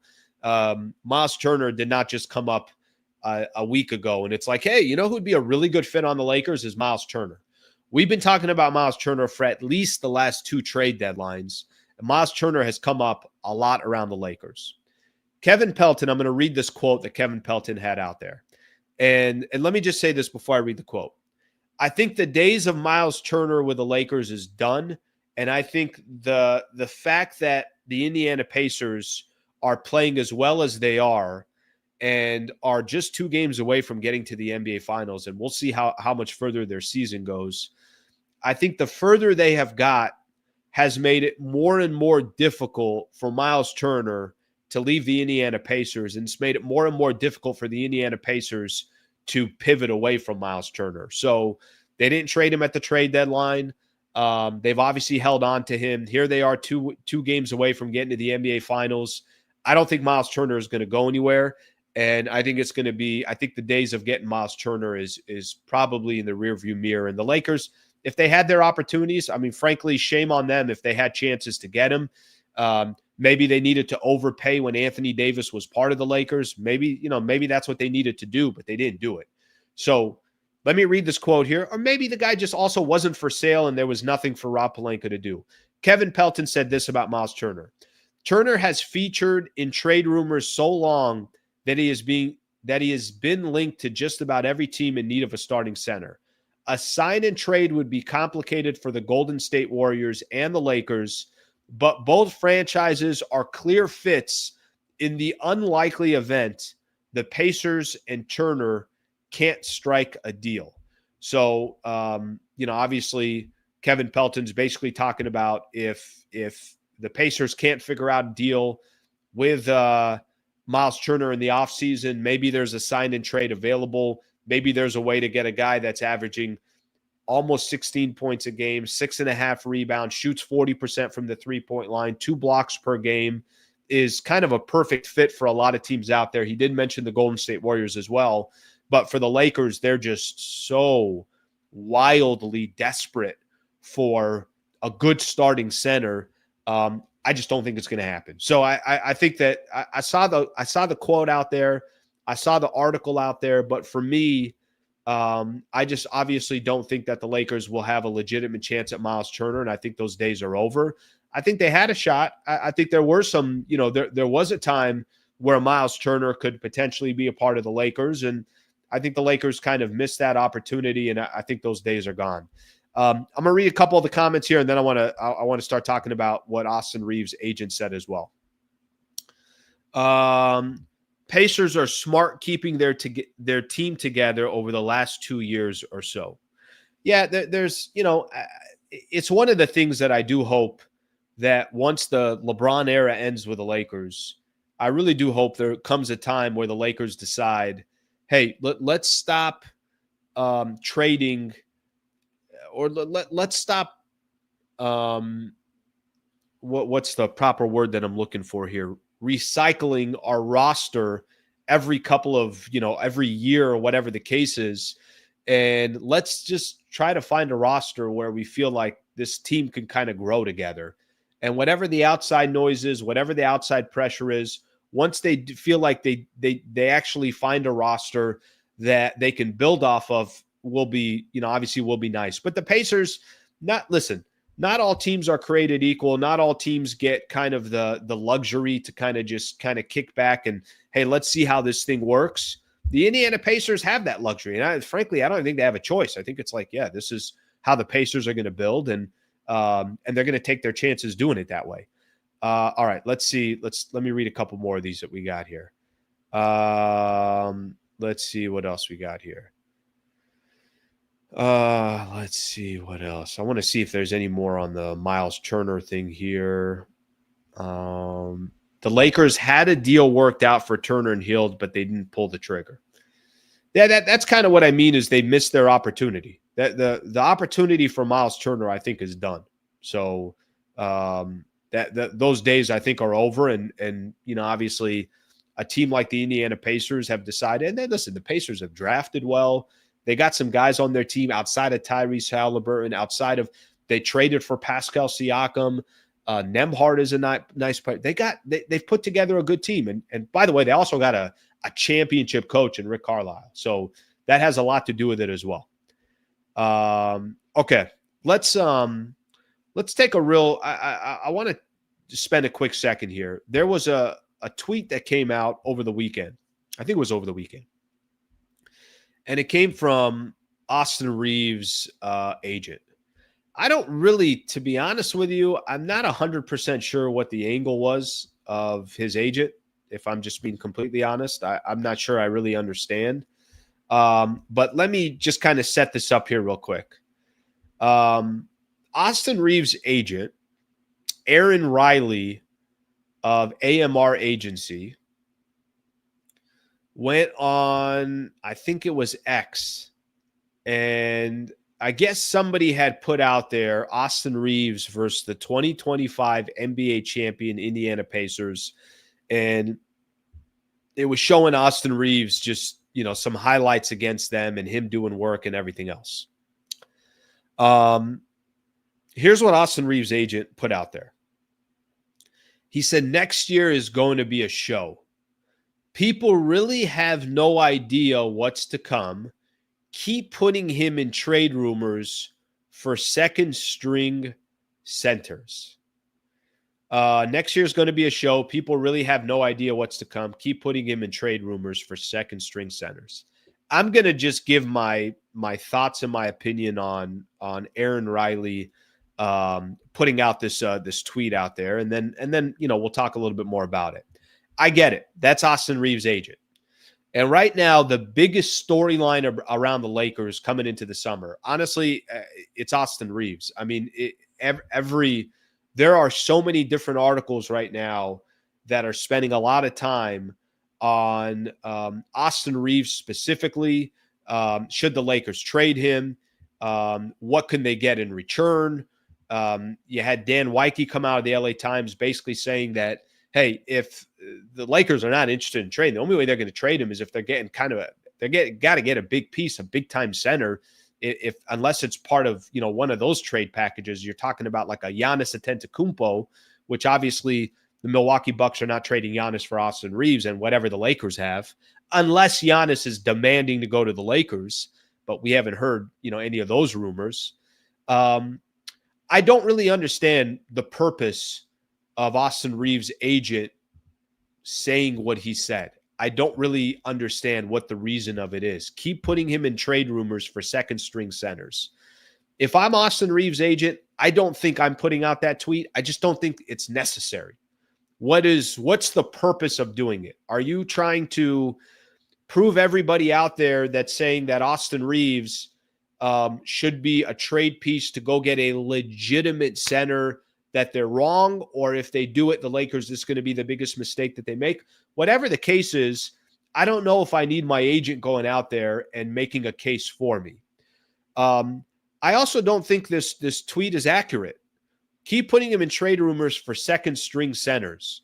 Myles Turner did not just come up a week ago. And it's like, hey, you know who'd be a really good fit on the Lakers is Myles Turner. We've been talking about Myles Turner for at least the last 2 trade deadlines. And Myles Turner has come up a lot around the Lakers. Kevin Pelton, I'm going to read this quote that Kevin Pelton had out there. And let me just say this before I read the quote. I think the days of Myles Turner with the Lakers is done. And I think the fact that the Indiana Pacers are playing as well as they are and are just 2 games away from getting to the NBA Finals, and we'll see how much further their season goes. I think the further they have got has made it more and more difficult for Myles Turner to leave the Indiana Pacers, and it's made it more and more difficult for the Indiana Pacers to pivot away from Myles Turner. So they didn't trade him at the trade deadline. They've obviously held on to him. Here they are, two games away from getting to the NBA Finals. I don't think Myles Turner is going to go anywhere. And I think it's going to be, I think the days of getting Myles Turner is probably in the rearview mirror. And the Lakers, if they had their opportunities, I mean, frankly, shame on them if they had chances to get him. Maybe they needed to overpay when Anthony Davis was part of the Lakers. Maybe that's what they needed to do, but they didn't do it. So let me read this quote here. Or maybe the guy just also wasn't for sale and there was nothing for Rob Pelinka to do. Kevin Pelton said this about Myles Turner. Turner has featured in trade rumors so long that he has been linked to just about every team in need of a starting center. A sign and trade would be complicated for the Golden State Warriors and the Lakers, but both franchises are clear fits in the unlikely event the Pacers and Turner can't strike a deal. So, obviously Kevin Pelton's basically talking about if the Pacers can't figure out a deal with Myles Turner in the offseason. Maybe there's a sign and trade available. Maybe there's a way to get a guy that's averaging almost 16 points a game, 6.5 rebounds, shoots 40% from the three-point line, 2 blocks per game, is kind of a perfect fit for a lot of teams out there. He did mention the Golden State Warriors as well, but for the Lakers, they're just so wildly desperate for a good starting center. I just don't think it's going to happen. So I think that I saw the quote out there. I saw the article out there, but for me, I just obviously don't think that the Lakers will have a legitimate chance at Myles Turner, and I think those days are over. I think they had a shot. I think there were some, there was a time where Myles Turner could potentially be a part of the Lakers, and I think the Lakers kind of missed that opportunity, and I think those days are gone. I'm going to read a couple of the comments here, and then I want to start talking about what Austin Reaves' agent said as well. Pacers are smart keeping their team together over the last 2 years or so. Yeah, there's, it's one of the things that I do hope that once the LeBron era ends with the Lakers, I really do hope there comes a time where the Lakers decide, hey, let's stop trading, or let's stop. What's the proper word that I'm looking for here? Recycling our roster every couple of, every year or whatever the case is. And let's just try to find a roster where we feel like this team can kind of grow together. And whatever the outside noise is, whatever the outside pressure is, once they feel like they actually find a roster that they can build off of, will be, obviously will be nice. But the Pacers, not all teams are created equal. Not all teams get kind of the luxury to kind of kick back and, hey, let's see how this thing works. The Indiana Pacers have that luxury. And frankly, I don't think they have a choice. I think it's like, yeah, this is how the Pacers are going to build, and they're going to take their chances doing it that way. All right, let's see. Let me read a couple more of these that we got here. Let's see what else we got here. Let's see what else. I want to see if there's any more on the Myles Turner thing here. The Lakers had a deal worked out for Turner and Hield, but they didn't pull the trigger. Yeah, that's kind of what I mean, is they missed their opportunity. That the opportunity for Myles Turner, I think, is done. So those days, I think, are over. And obviously, a team like the Indiana Pacers have decided. And then listen, the Pacers have drafted well. They got some guys on their team outside of Tyrese Halliburton, they traded for Pascal Siakam. Nembhard is a nice player. They've put together a good team. And by the way, they also got a championship coach in Rick Carlisle. So that has a lot to do with it as well. Okay. Let's take a real, I want to spend a quick second here. There was a tweet that came out over the weekend. I think it was over the weekend. And it came from Austin Reaves' agent. I don't really, to be honest with you, I'm not 100% sure what the angle was of his agent, if I'm just being completely honest. I'm not sure I really understand. But let me just kind of set this up here real quick. Austin Reaves' agent, Aaron Riley of AMR Agency, went on, I think it was X, and I guess somebody had put out there Austin Reaves versus the 2025 NBA champion Indiana Pacers, and it was showing Austin Reaves just, some highlights against them and him doing work and everything else. Here's what Austin Reaves' agent put out there. He said, next year is going to be a show. People really have no idea what's to come. Keep putting him in trade rumors for second string centers. Next year is going to be a show. People really have no idea what's to come. Keep putting him in trade rumors for second string centers. I'm going to just give my thoughts and my opinion on Aaron Riley putting out this tweet out there, and then we'll talk a little bit more about it. I get it. That's Austin Reaves' agent. And right now, the biggest storyline around the Lakers coming into the summer, honestly, it's Austin Reaves. I mean, every there are so many different articles right now that are spending a lot of time on Austin Reaves specifically. Should the Lakers trade him? What can they get in return? You had Dan Weike come out of the LA Times basically saying that, hey, if the Lakers are not interested in trading, the only way they're going to trade him is if they're getting got to get a big piece, a big time center. If unless it's part of one of those trade packages, you're talking about like a Giannis Antetokounmpo, which obviously the Milwaukee Bucks are not trading Giannis for Austin Reaves and whatever the Lakers have, unless Giannis is demanding to go to the Lakers. But we haven't heard any of those rumors. I don't really understand the purpose of Austin Reaves' agent saying what he said. I don't really understand what the reason of it is. Keep putting him in trade rumors for second string centers. If I'm Austin Reaves' agent, I don't think I'm putting out that tweet. I just don't think it's necessary. What's the purpose of doing it? Are you trying to prove everybody out there that's saying that Austin Reaves should be a trade piece to go get a legitimate center that they're wrong? Or if they do it, the Lakers, this is going to be the biggest mistake that they make? Whatever the case is, I don't know if I need my agent going out there and making a case for me. I also don't think this tweet is accurate. Keep putting him in trade rumors for second string centers.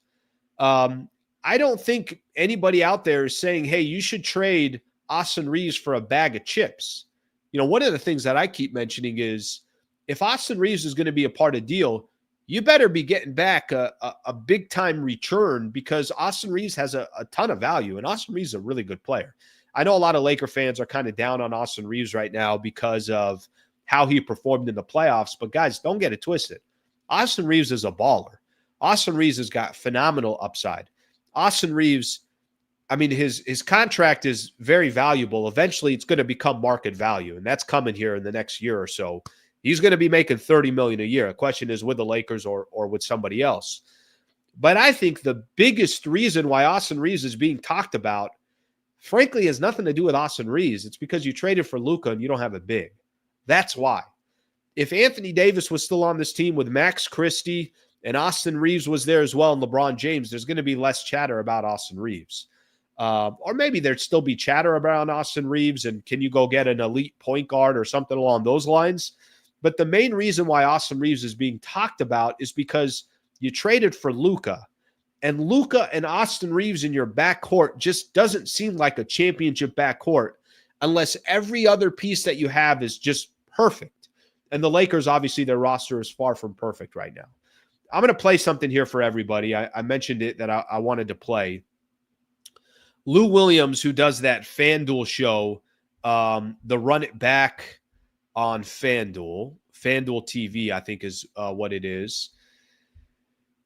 I don't think anybody out there is saying, hey, you should trade Austin Reaves for a bag of chips. One of the things that I keep mentioning is if Austin Reaves is going to be a part of the deal, you better be getting back a big time return, because Austin Reaves has a ton of value, and Austin Reaves is a really good player. I know a lot of Laker fans are kind of down on Austin Reaves right now because of how he performed in the playoffs, but guys, don't get it twisted. Austin Reaves is a baller. Austin Reaves has got phenomenal upside. Austin Reaves, I mean, his contract is very valuable. Eventually, it's going to become market value, and that's coming here in the next year or so. He's going to be making $30 million a year. The question is with the Lakers or with somebody else. But I think the biggest reason why Austin Reaves is being talked about, frankly, has nothing to do with Austin Reaves. It's because you traded for Luka and you don't have a big. That's why. If Anthony Davis was still on this team with Max Christie and Austin Reaves was there as well and LeBron James, there's going to be less chatter about Austin Reaves. Or maybe there'd still be chatter around Austin Reaves and can you go get an elite point guard or something along those lines. But the main reason why Austin Reaves is being talked about is because you traded for Luka. And Luka and Austin Reaves in your backcourt just doesn't seem like a championship backcourt unless every other piece that you have is just perfect. And the Lakers, obviously, their roster is far from perfect right now. I'm going to play something here for everybody. I mentioned it that I wanted to play. Lou Williams, who does that FanDuel show, the Run It Back on FanDuel TV, I think is what it is.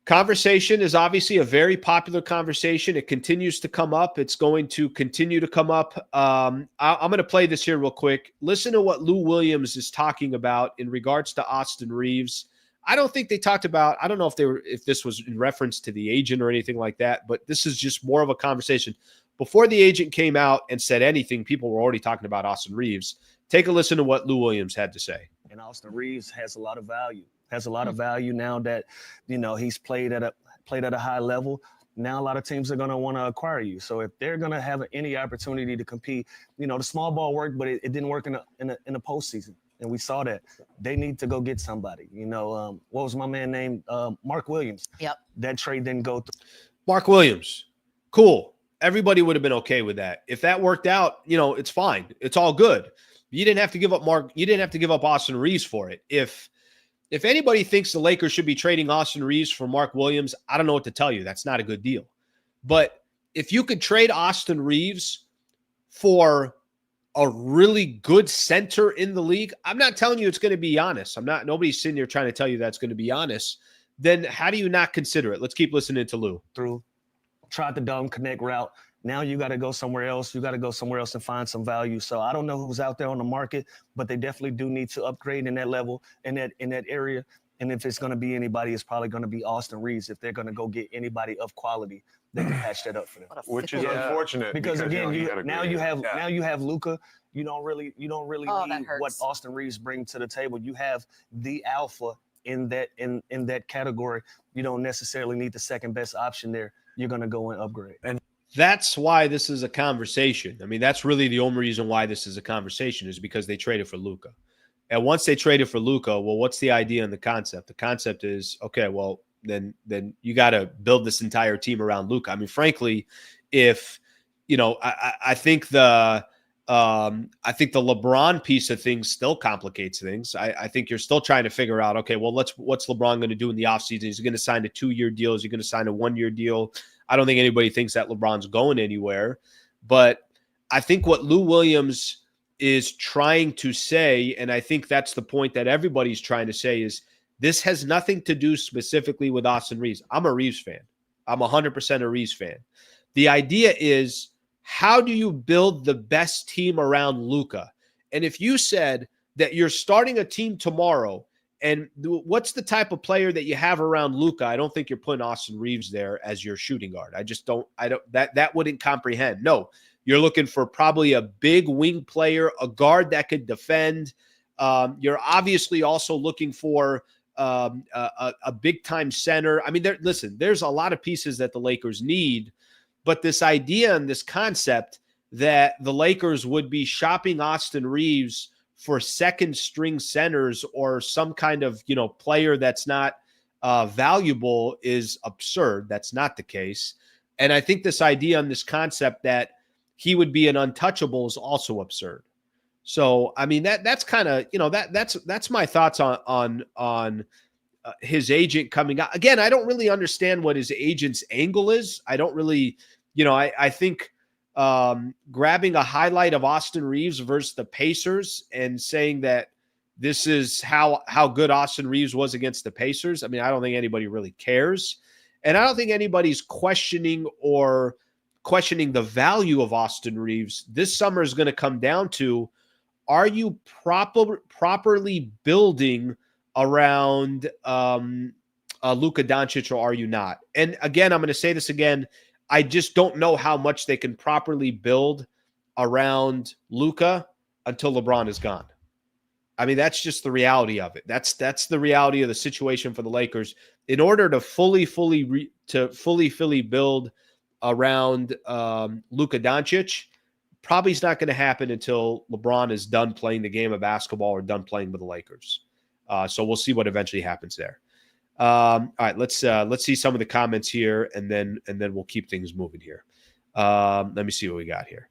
Conversation is obviously a very popular conversation. It continues to come up. It's going to continue to come up. I'm going to play this here real quick. Listen to what Lou Williams is talking about in regards to Austin Reaves. I don't think they talked about, I don't know if this was in reference to the agent or anything like that, but this is just more of a conversation. Before the agent came out and said anything, people were already talking about Austin Reaves. Take a listen to what Lou Williams had to say. And Austin Reaves has a lot of value. Has a lot of value now that, he's played at a high level. Now a lot of teams are going to want to acquire you. So if they're going to have any opportunity to compete, the small ball worked, but it didn't work in the postseason. And we saw that. They need to go get somebody. What was my man named? Mark Williams. Yep. That trade didn't go through. Mark Williams. Cool. Everybody would have been okay with that. If that worked out, it's fine. It's all good. You didn't have to give up You didn't have to give up Austin Reaves for it. If anybody thinks the Lakers should be trading Austin Reaves for Mark Williams, I don't know what to tell you. That's not a good deal. But if you could trade Austin Reaves for a really good center in the league, I'm not telling you it's going to be Giannis. Nobody's sitting here trying to tell you that's going to be Giannis. Then how do you not consider it? Let's keep listening to Lou. Tried the dumb connect route. Now you got to go somewhere else. You got to go somewhere else and find some value. So I don't know who's out there on the market, but they definitely do need to upgrade in that level, in that area. And if it's going to be anybody, it's probably going to be Austin Reaves if they're going to go get anybody of quality that can patch that up for them. Which is unfortunate because again, you have Luka. You don't really need what Austin Reaves brings to the table. You have the alpha in that category, you don't necessarily need the second best option there. You're going to go and upgrade. And that's why this is a conversation. I mean, that's really the only reason why this is a conversation, is because they traded for Luka. And once they traded for Luka, well, what's the idea and the concept? The concept is, okay, well, then you got to build this entire team around Luka. I mean, frankly, if I think the LeBron piece of things still complicates things. I think you're still trying to figure out, okay, well, what's LeBron going to do in the offseason? Is he going to sign a 2-year deal? Is he going to sign a 1-year deal? I don't think anybody thinks that LeBron's going anywhere. But I think what Lou Williams is trying to say, and I think that's the point that everybody's trying to say, is this has nothing to do specifically with Austin Reaves. I'm a Reaves fan. I'm 100% a Reaves fan. The idea is, how do you build the best team around Luka? And if you said that you're starting a team tomorrow, and what's the type of player that you have around Luka? I don't think you're putting Austin Reaves there as your shooting guard. That wouldn't comprehend. No, you're looking for probably a big wing player, a guard that could defend. You're obviously also looking for a big time center. I mean, there's a lot of pieces that the Lakers need. But this idea and this concept that the Lakers would be shopping Austin Reaves for second string centers or some kind of, player that's not valuable is absurd. That's not the case. And I think this idea and this concept that he would be an untouchable is also absurd. So, I mean, that's kind of, that's my thoughts on his agent coming out. Again, I don't really understand what his agent's angle is. I don't really, I think grabbing a highlight of Austin Reaves versus the Pacers and saying that this is how good Austin Reaves was against the Pacers. I mean, I don't think anybody really cares. And I don't think anybody's questioning the value of Austin Reaves. This summer is going to come down to, are you properly building around Luka Doncic, or are you not? And again, I'm going to say this again. I just don't know how much they can properly build around Luka until LeBron is gone. I mean, that's just the reality of it. That's the reality of the situation for the Lakers. In order to fully build around Luka Doncic, probably is not going to happen until LeBron is done playing the game of basketball or done playing with the Lakers. So we'll see what eventually happens there. All right, let's see some of the comments here, and then we'll keep things moving here. Let me see what we got here.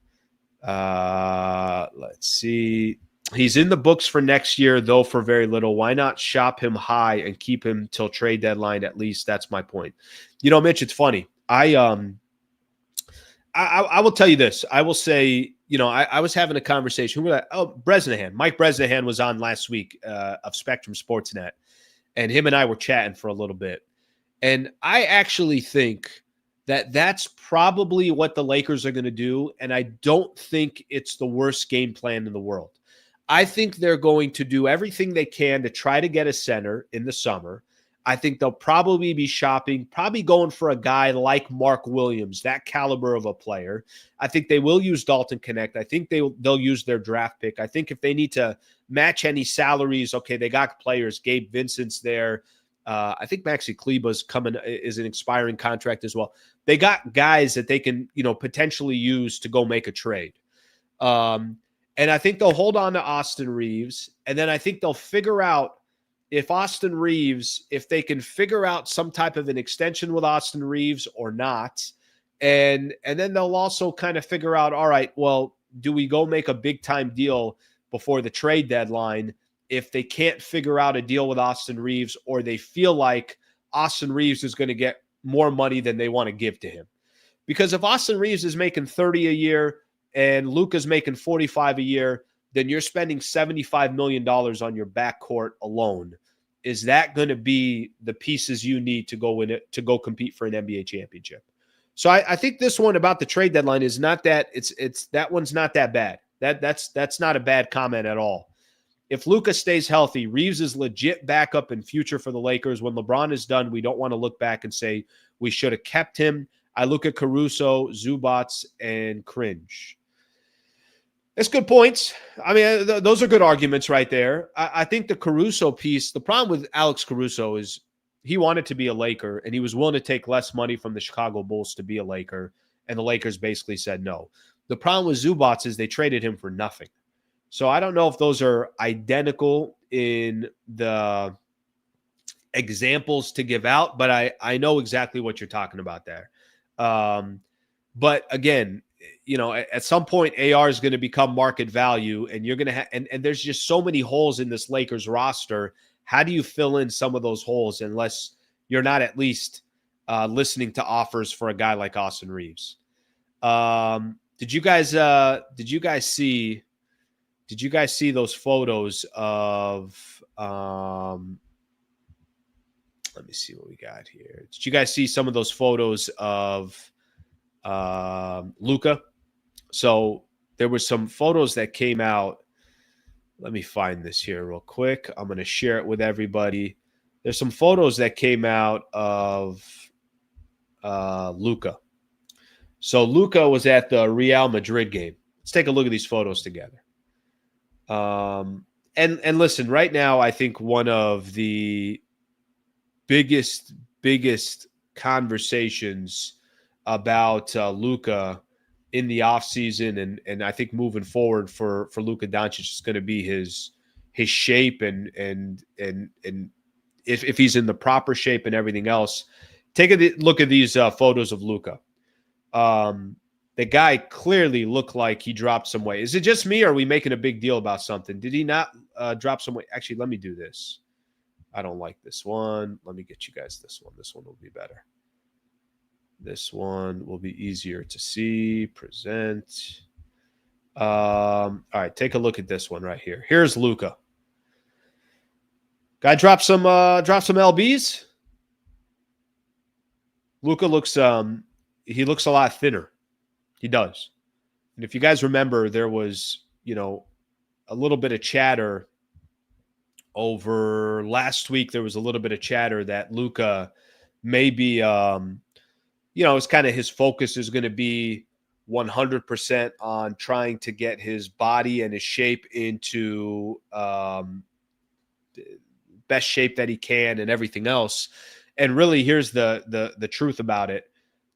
Let's see. He's in the books for next year, though, for very little. Why not shop him high and keep him till trade deadline at least? That's my point. Mitch, it's funny. I will tell you this. I will say, I was having a conversation with Bresnahan. Mike Bresnahan was on last week of Spectrum Sportsnet, and him and I were chatting for a little bit. And I actually think that that's probably what the Lakers are going to do, and I don't think it's the worst game plan in the world. I think they're going to do everything they can to try to get a center in the summer. I think they'll probably be shopping, probably going for a guy like Mark Williams, that caliber of a player. I think they will use Dalton Connect. I think they'll use their draft pick. I think if they need to match any salaries, okay, they got players. Gabe Vincent's there. I think Maxi Kleber's is an expiring contract as well. They got guys that they can, potentially use to go make a trade. And I think they'll hold on to Austin Reaves. And then I think they'll figure out if they can figure out some type of an extension with Austin Reaves or not. And then they'll also kind of figure out, all right, well, do we go make a big time deal before the trade deadline if they can't figure out a deal with Austin Reaves, or they feel like Austin Reaves is going to get more money than they want to give to him? Because if Austin Reaves is making $30 a year and Luka's making $45 a year, then you're spending $75 million on your backcourt alone. Is that going to be the pieces you need to go go compete for an NBA championship? So I think this one about the trade deadline is not that that one's not that bad. That's not a bad comment at all. If Luka stays healthy, Reaves is legit backup and future for the Lakers. When LeBron is done, we don't want to look back and say we should have kept him. I look at Caruso, Zubats, and cringe. It's good points. I mean, those are good arguments right there. I think the Caruso piece, the problem with Alex Caruso is he wanted to be a Laker, and he was willing to take less money from the Chicago Bulls to be a Laker, and the Lakers basically said no. The problem with Zubats is they traded him for nothing. So I don't know if those are identical in the examples to give out, but I know exactly what you're talking about there. But again, at some point, AR is going to become market value, and you're going to have, and there's just so many holes in this Lakers roster. How do you fill in some of those holes unless you're not at least listening to offers for a guy like Austin Reaves? Did you guys see those photos of? Let me see what we got here. Did you guys see some of those photos of Luka? So there were some photos that came out. Let me find this here real quick. I'm going to share it with everybody. There's some photos that came out of Luka. So Luka was at the Real Madrid game. Let's take a look at these photos together. And listen, right now, I think one of the biggest conversations about Luka in the offseason and I think moving forward for Luka Doncic is going to be his shape and if he's in the proper shape and everything else. Take a look at these photos of Luka. The guy clearly looked like he dropped some weight. Is it just me, or are we making a big deal about something? Did he not drop some weight? Actually, let me do this. I don't like this one. Let me get you guys this one. This one will be better. This one will be easier to see. Present. All right, take a look at this one right here. Here's Luka. Guy dropped some lbs. Luka looks he looks a lot thinner. He does. And if you guys remember, there was, a little bit of chatter over last week. There was a little bit of chatter that Luka maybe it's kind of his focus is going to be 100% on trying to get his body and his shape into best shape that he can and everything else. And really, here's the truth about it.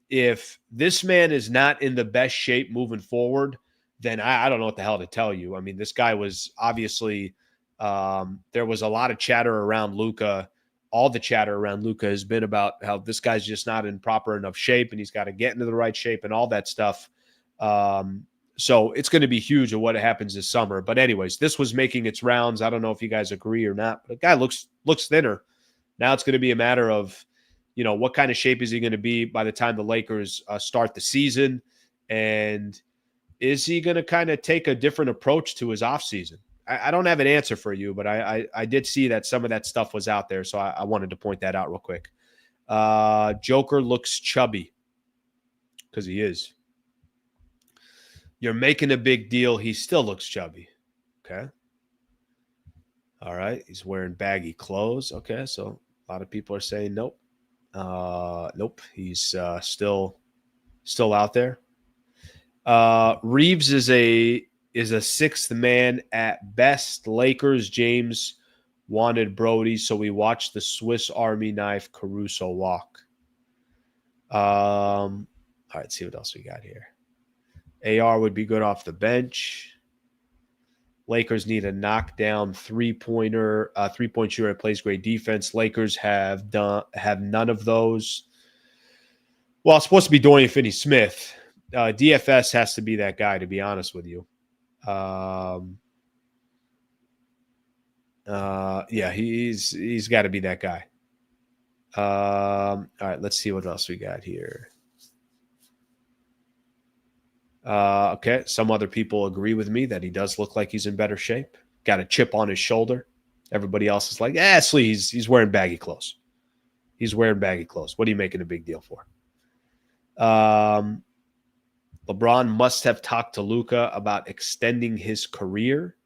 If this man is not in the best shape moving forward, then I don't know what the hell to tell you. I mean, this guy was obviously there was a lot of chatter around Luka. All the chatter around Luka has been about how this guy's just not in proper enough shape and he's got to get into the right shape and all that stuff. So it's going to be huge of what happens this summer. But anyways, this was making its rounds. I don't know if you guys agree or not, but the guy looks thinner. Now it's going to be a matter of, what kind of shape is he going to be by the time the Lakers start the season? And is he going to kind of take a different approach to his offseason? I don't have an answer for you, but I did see that some of that stuff was out there, so I wanted to point that out real quick. Joker looks chubby because he is. You're making a big deal. He still looks chubby. Okay. All right. He's wearing baggy clothes. Okay. So a lot of people are saying nope. Nope. He's still out there. Reaves is a sixth man at best. Lakers, James wanted Brody, so we watched the Swiss Army knife Caruso walk. All right, see what else we got here. AR would be good off the bench. Lakers need a knockdown three-point shooter that plays great defense. Lakers have none of those. Well, it's supposed to be Dorian Finney-Smith. DFS has to be that guy, to be honest with you. Yeah, he's got to be that guy. All right, let's see what else we got here. Okay, some other people agree with me that he does look like he's in better shape. Got a chip on his shoulder. Everybody else is like, he's wearing baggy clothes. He's wearing baggy clothes. What are you making a big deal for? LeBron must have talked to Luka about extending his career.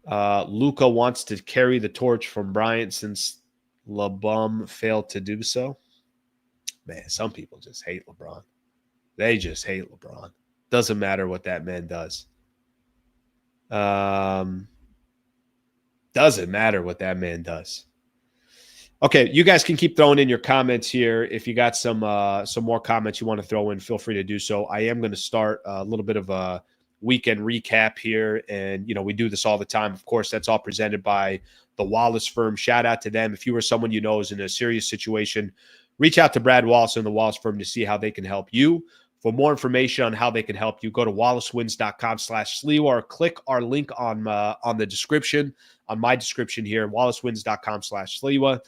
Luka wants to carry the torch from Bryant since LeBum failed to do so. Man, some people just hate LeBron. They just hate LeBron. Doesn't matter what that man does. Doesn't matter what that man does. Okay, you guys can keep throwing in your comments here. If you got some more comments you want to throw in, feel free to do so. I am going to start a little bit of a weekend recap here, and we do this all the time. Of course, that's all presented by the Wallace firm. Shout out to them. If you or someone you know is in a serious situation, reach out to Brad Wallace and the Wallace firm to see how they can help you. For more information on how they can help you, go to wallacewins.com/Sliwa or click our link on the description, on my description here, wallacewins.com/Sliwa.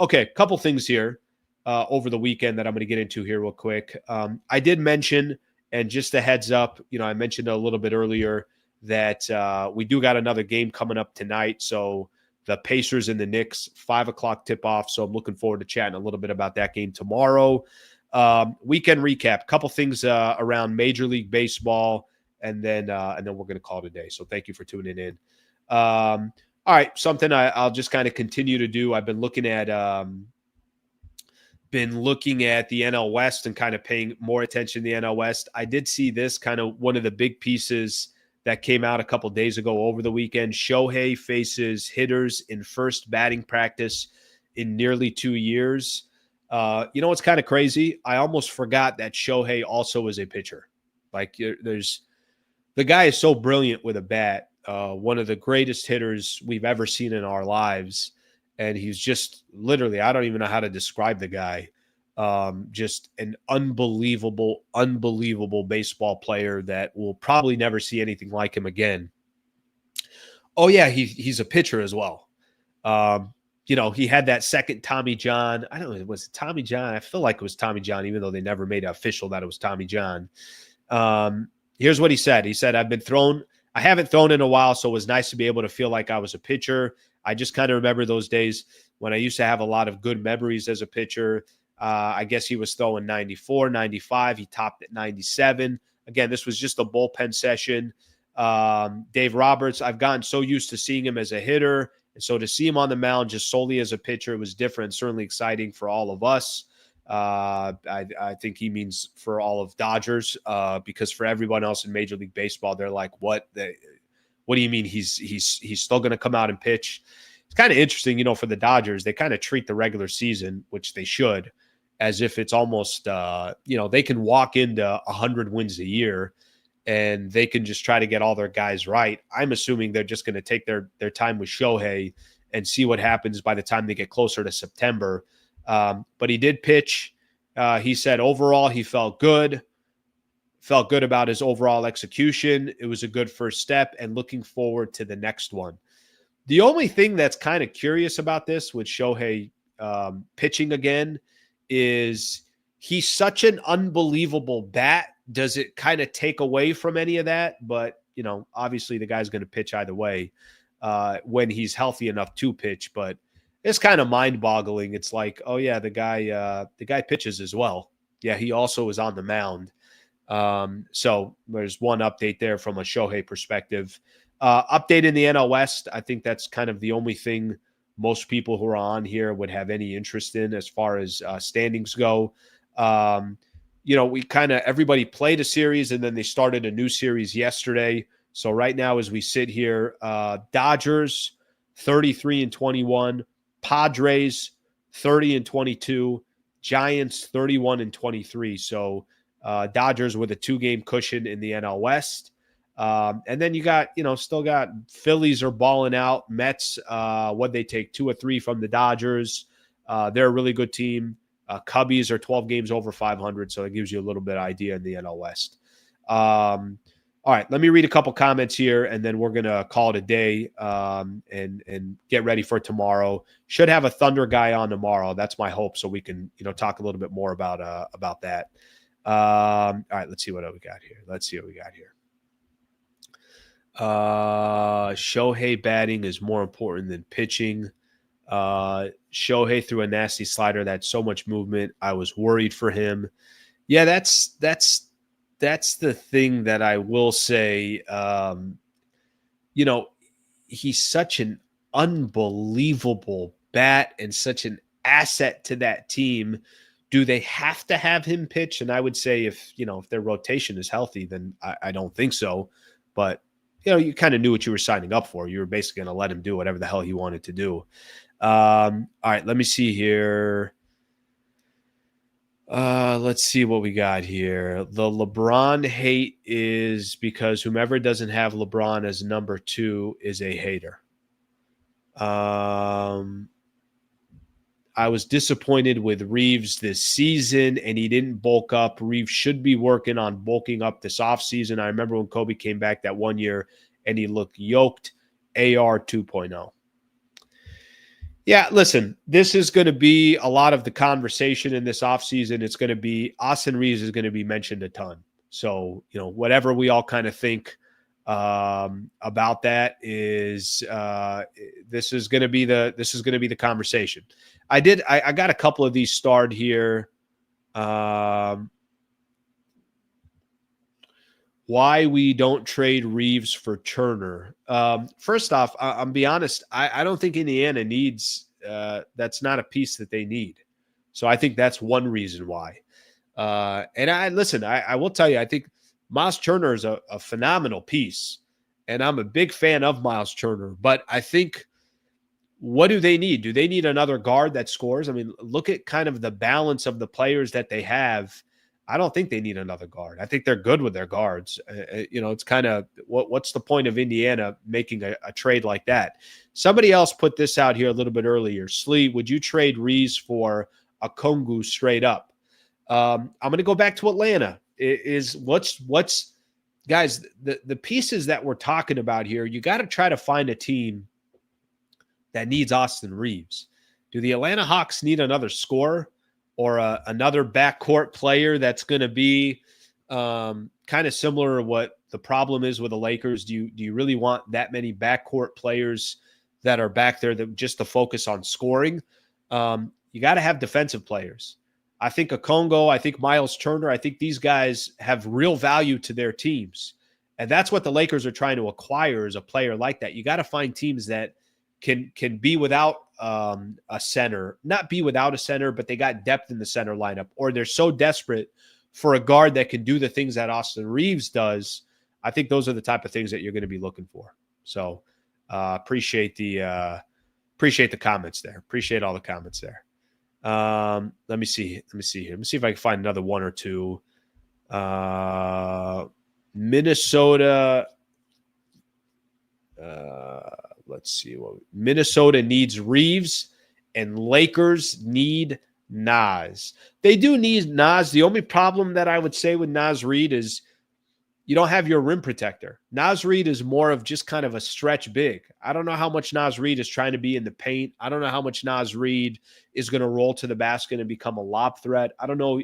Okay, a couple things here over the weekend that I'm going to get into here real quick. I did mention, and just a heads up, I mentioned a little bit earlier that we do got another game coming up tonight. So the Pacers and the Knicks, 5 o'clock tip-off. So I'm looking forward to chatting a little bit about that game tomorrow. Weekend recap, couple things around Major League Baseball, and then we're going to call it a day. So thank you for tuning in. All right, something I'll just kind of continue to do. I've been looking at the NL West and kind of paying more attention to the NL West. I did see this kind of one of the big pieces that came out a couple days ago over the weekend. Shohei faces hitters in first batting practice in nearly 2 years. What's kind of crazy? I almost forgot that Shohei also is a pitcher. Like the guy is so brilliant with a bat. One of the greatest hitters we've ever seen in our lives. And he's just literally, I don't even know how to describe the guy. Just an unbelievable baseball player that we'll probably never see anything like him again. Oh yeah, he's a pitcher as well. He had that second Tommy John. I don't know, was it Tommy John? I feel like it was Tommy John, even though they never made it official that it was Tommy John. Here's what he said. He said, I haven't thrown in a while, so it was nice to be able to feel like I was a pitcher. I just kind of remember those days when I used to have a lot of good memories as a pitcher. I guess he was throwing 94, 95. He topped at 97. Again, this was just a bullpen session. Dave Roberts, I've gotten so used to seeing him as a hitter. And so to see him on the mound just solely as a pitcher was different, certainly exciting for all of us. I think he means for all of Dodgers, because for everyone else in Major League Baseball, they're like, what do you mean he's still going to come out and pitch? It's kind of interesting, for the Dodgers, they kind of treat the regular season, which they should, as if it's almost, they can walk into 100 wins a year and they can just try to get all their guys right. I'm assuming they're just going to take their time with Shohei and see what happens by the time they get closer to September. But he did pitch. He said overall he felt good about his overall execution. It was a good first step and looking forward to the next one. The only thing that's kind of curious about this with Shohei pitching again is he's such an unbelievable bat. Does it kind of take away from any of that? But, obviously the guy's going to pitch either way when he's healthy enough to pitch. But it's kind of mind-boggling. It's like, oh yeah, the guy pitches as well. Yeah, he also is on the mound. So there's one update there from a Shohei perspective. Update in the NL West. I think that's kind of the only thing most people who are on here would have any interest in as far as standings go. Everybody played a series and then they started a new series yesterday. So right now, as we sit here, Dodgers 33-21. Padres 30-22, Giants 31-23. So Dodgers with a 2-game cushion in the NL West. And then you got, still got Phillies are balling out. Mets, what they take 2 or 3 from the Dodgers. They're a really good team. Cubbies are 12 games over 500. So it gives you a little bit of idea in the NL West. All right, let me read a couple comments here, and then we're going to call it a day and get ready for tomorrow. Should have a Thunder guy on tomorrow. That's my hope, so we can talk a little bit more about that. All right, let's see what we got here. Shohei batting is more important than pitching. Shohei threw a nasty slider that had so much movement. I was worried for him. Yeah, that's the thing that I will say. He's such an unbelievable bat and such an asset to that team. Do they have to have him pitch? And I would say if their rotation is healthy, then I don't think so. But, you kind of knew what you were signing up for. You were basically going to let him do whatever the hell he wanted to do. All right, let me see here. Let's see what we got here. The LeBron hate is because whomever doesn't have LeBron as number 2 is a hater. I was disappointed with Reaves this season, and he didn't bulk up. Reaves should be working on bulking up this offseason. I remember when Kobe came back that one year, and he looked yoked. AR 2.0. Yeah, listen, this is going to be a lot of the conversation in this offseason. It's going to be Austin Reaves is going to be mentioned a ton. So, whatever we all kind of think about that is this is going to be the conversation. I got a couple of these starred here. Why we don't trade Reaves for Turner. First off, I'm be honest, I don't think Indiana needs that's not a piece that they need. So I think that's one reason why. And I will tell you, I think Myles Turner is a phenomenal piece, and I'm a big fan of Myles Turner, but I think what do they need? Do they need another guard that scores? I mean, look at kind of the balance of the players that they have. I don't think they need another guard. I think they're good with their guards. It's kind of what's the point of Indiana making a trade like that? Somebody else put this out here a little bit earlier. Slee, would you trade Reaves for a Kongu straight up? I'm going to go back to Atlanta. What's guys, the pieces that we're talking about here, you got to try to find a team that needs Austin Reaves. Do the Atlanta Hawks need another scorer or another backcourt player that's going to be kind of similar to what the problem is with the Lakers? Do you really want that many backcourt players that are back there that just to focus on scoring? You got to have defensive players. I think Okongwu, I think Myles Turner, I think these guys have real value to their teams. And that's what the Lakers are trying to acquire, is a player like that. You got to find teams that can be without a center, not be without a center, but they got depth in the center lineup, or they're so desperate for a guard that can do the things that Austin Reaves does. I think those are the type of things that you're going to be looking for. So appreciate the comments there. Appreciate all the comments there. Let me see here. Let me see if I can find another one or two. Minnesota. Let's see. Minnesota needs Reaves and Lakers need Naz. They do need Naz. The only problem that I would say with Naz Reid is you don't have your rim protector. Naz Reid is more of just kind of a stretch big. I don't know how much Naz Reid is trying to be in the paint. I don't know how much Naz Reid is going to roll to the basket and become a lob threat. I don't know.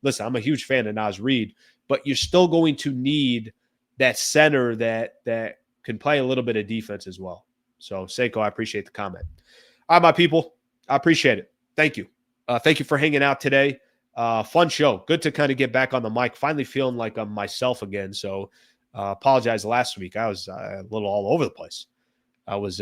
Listen, I'm a huge fan of Naz Reid, but you're still going to need that center that can play a little bit of defense as well. So, Seiko, I appreciate the comment. All right, my people, I appreciate it. Thank you. Thank you for hanging out today. Fun show. Good to kind of get back on the mic. Finally feeling like I'm myself again. So, apologize last week. I was a little all over the place. I was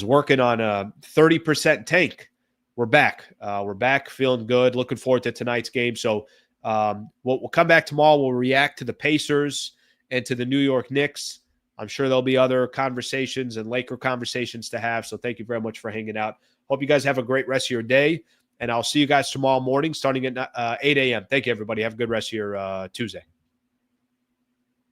working on a 30% tank. We're back. We're back, feeling good. Looking forward to tonight's game. So, we'll come back tomorrow. We'll react to the Pacers and to the New York Knicks. I'm sure there'll be other conversations and Laker conversations to have. So thank you very much for hanging out. Hope you guys have a great rest of your day. And I'll see you guys tomorrow morning starting at 8 a.m. Thank you, everybody. Have a good rest of your Tuesday.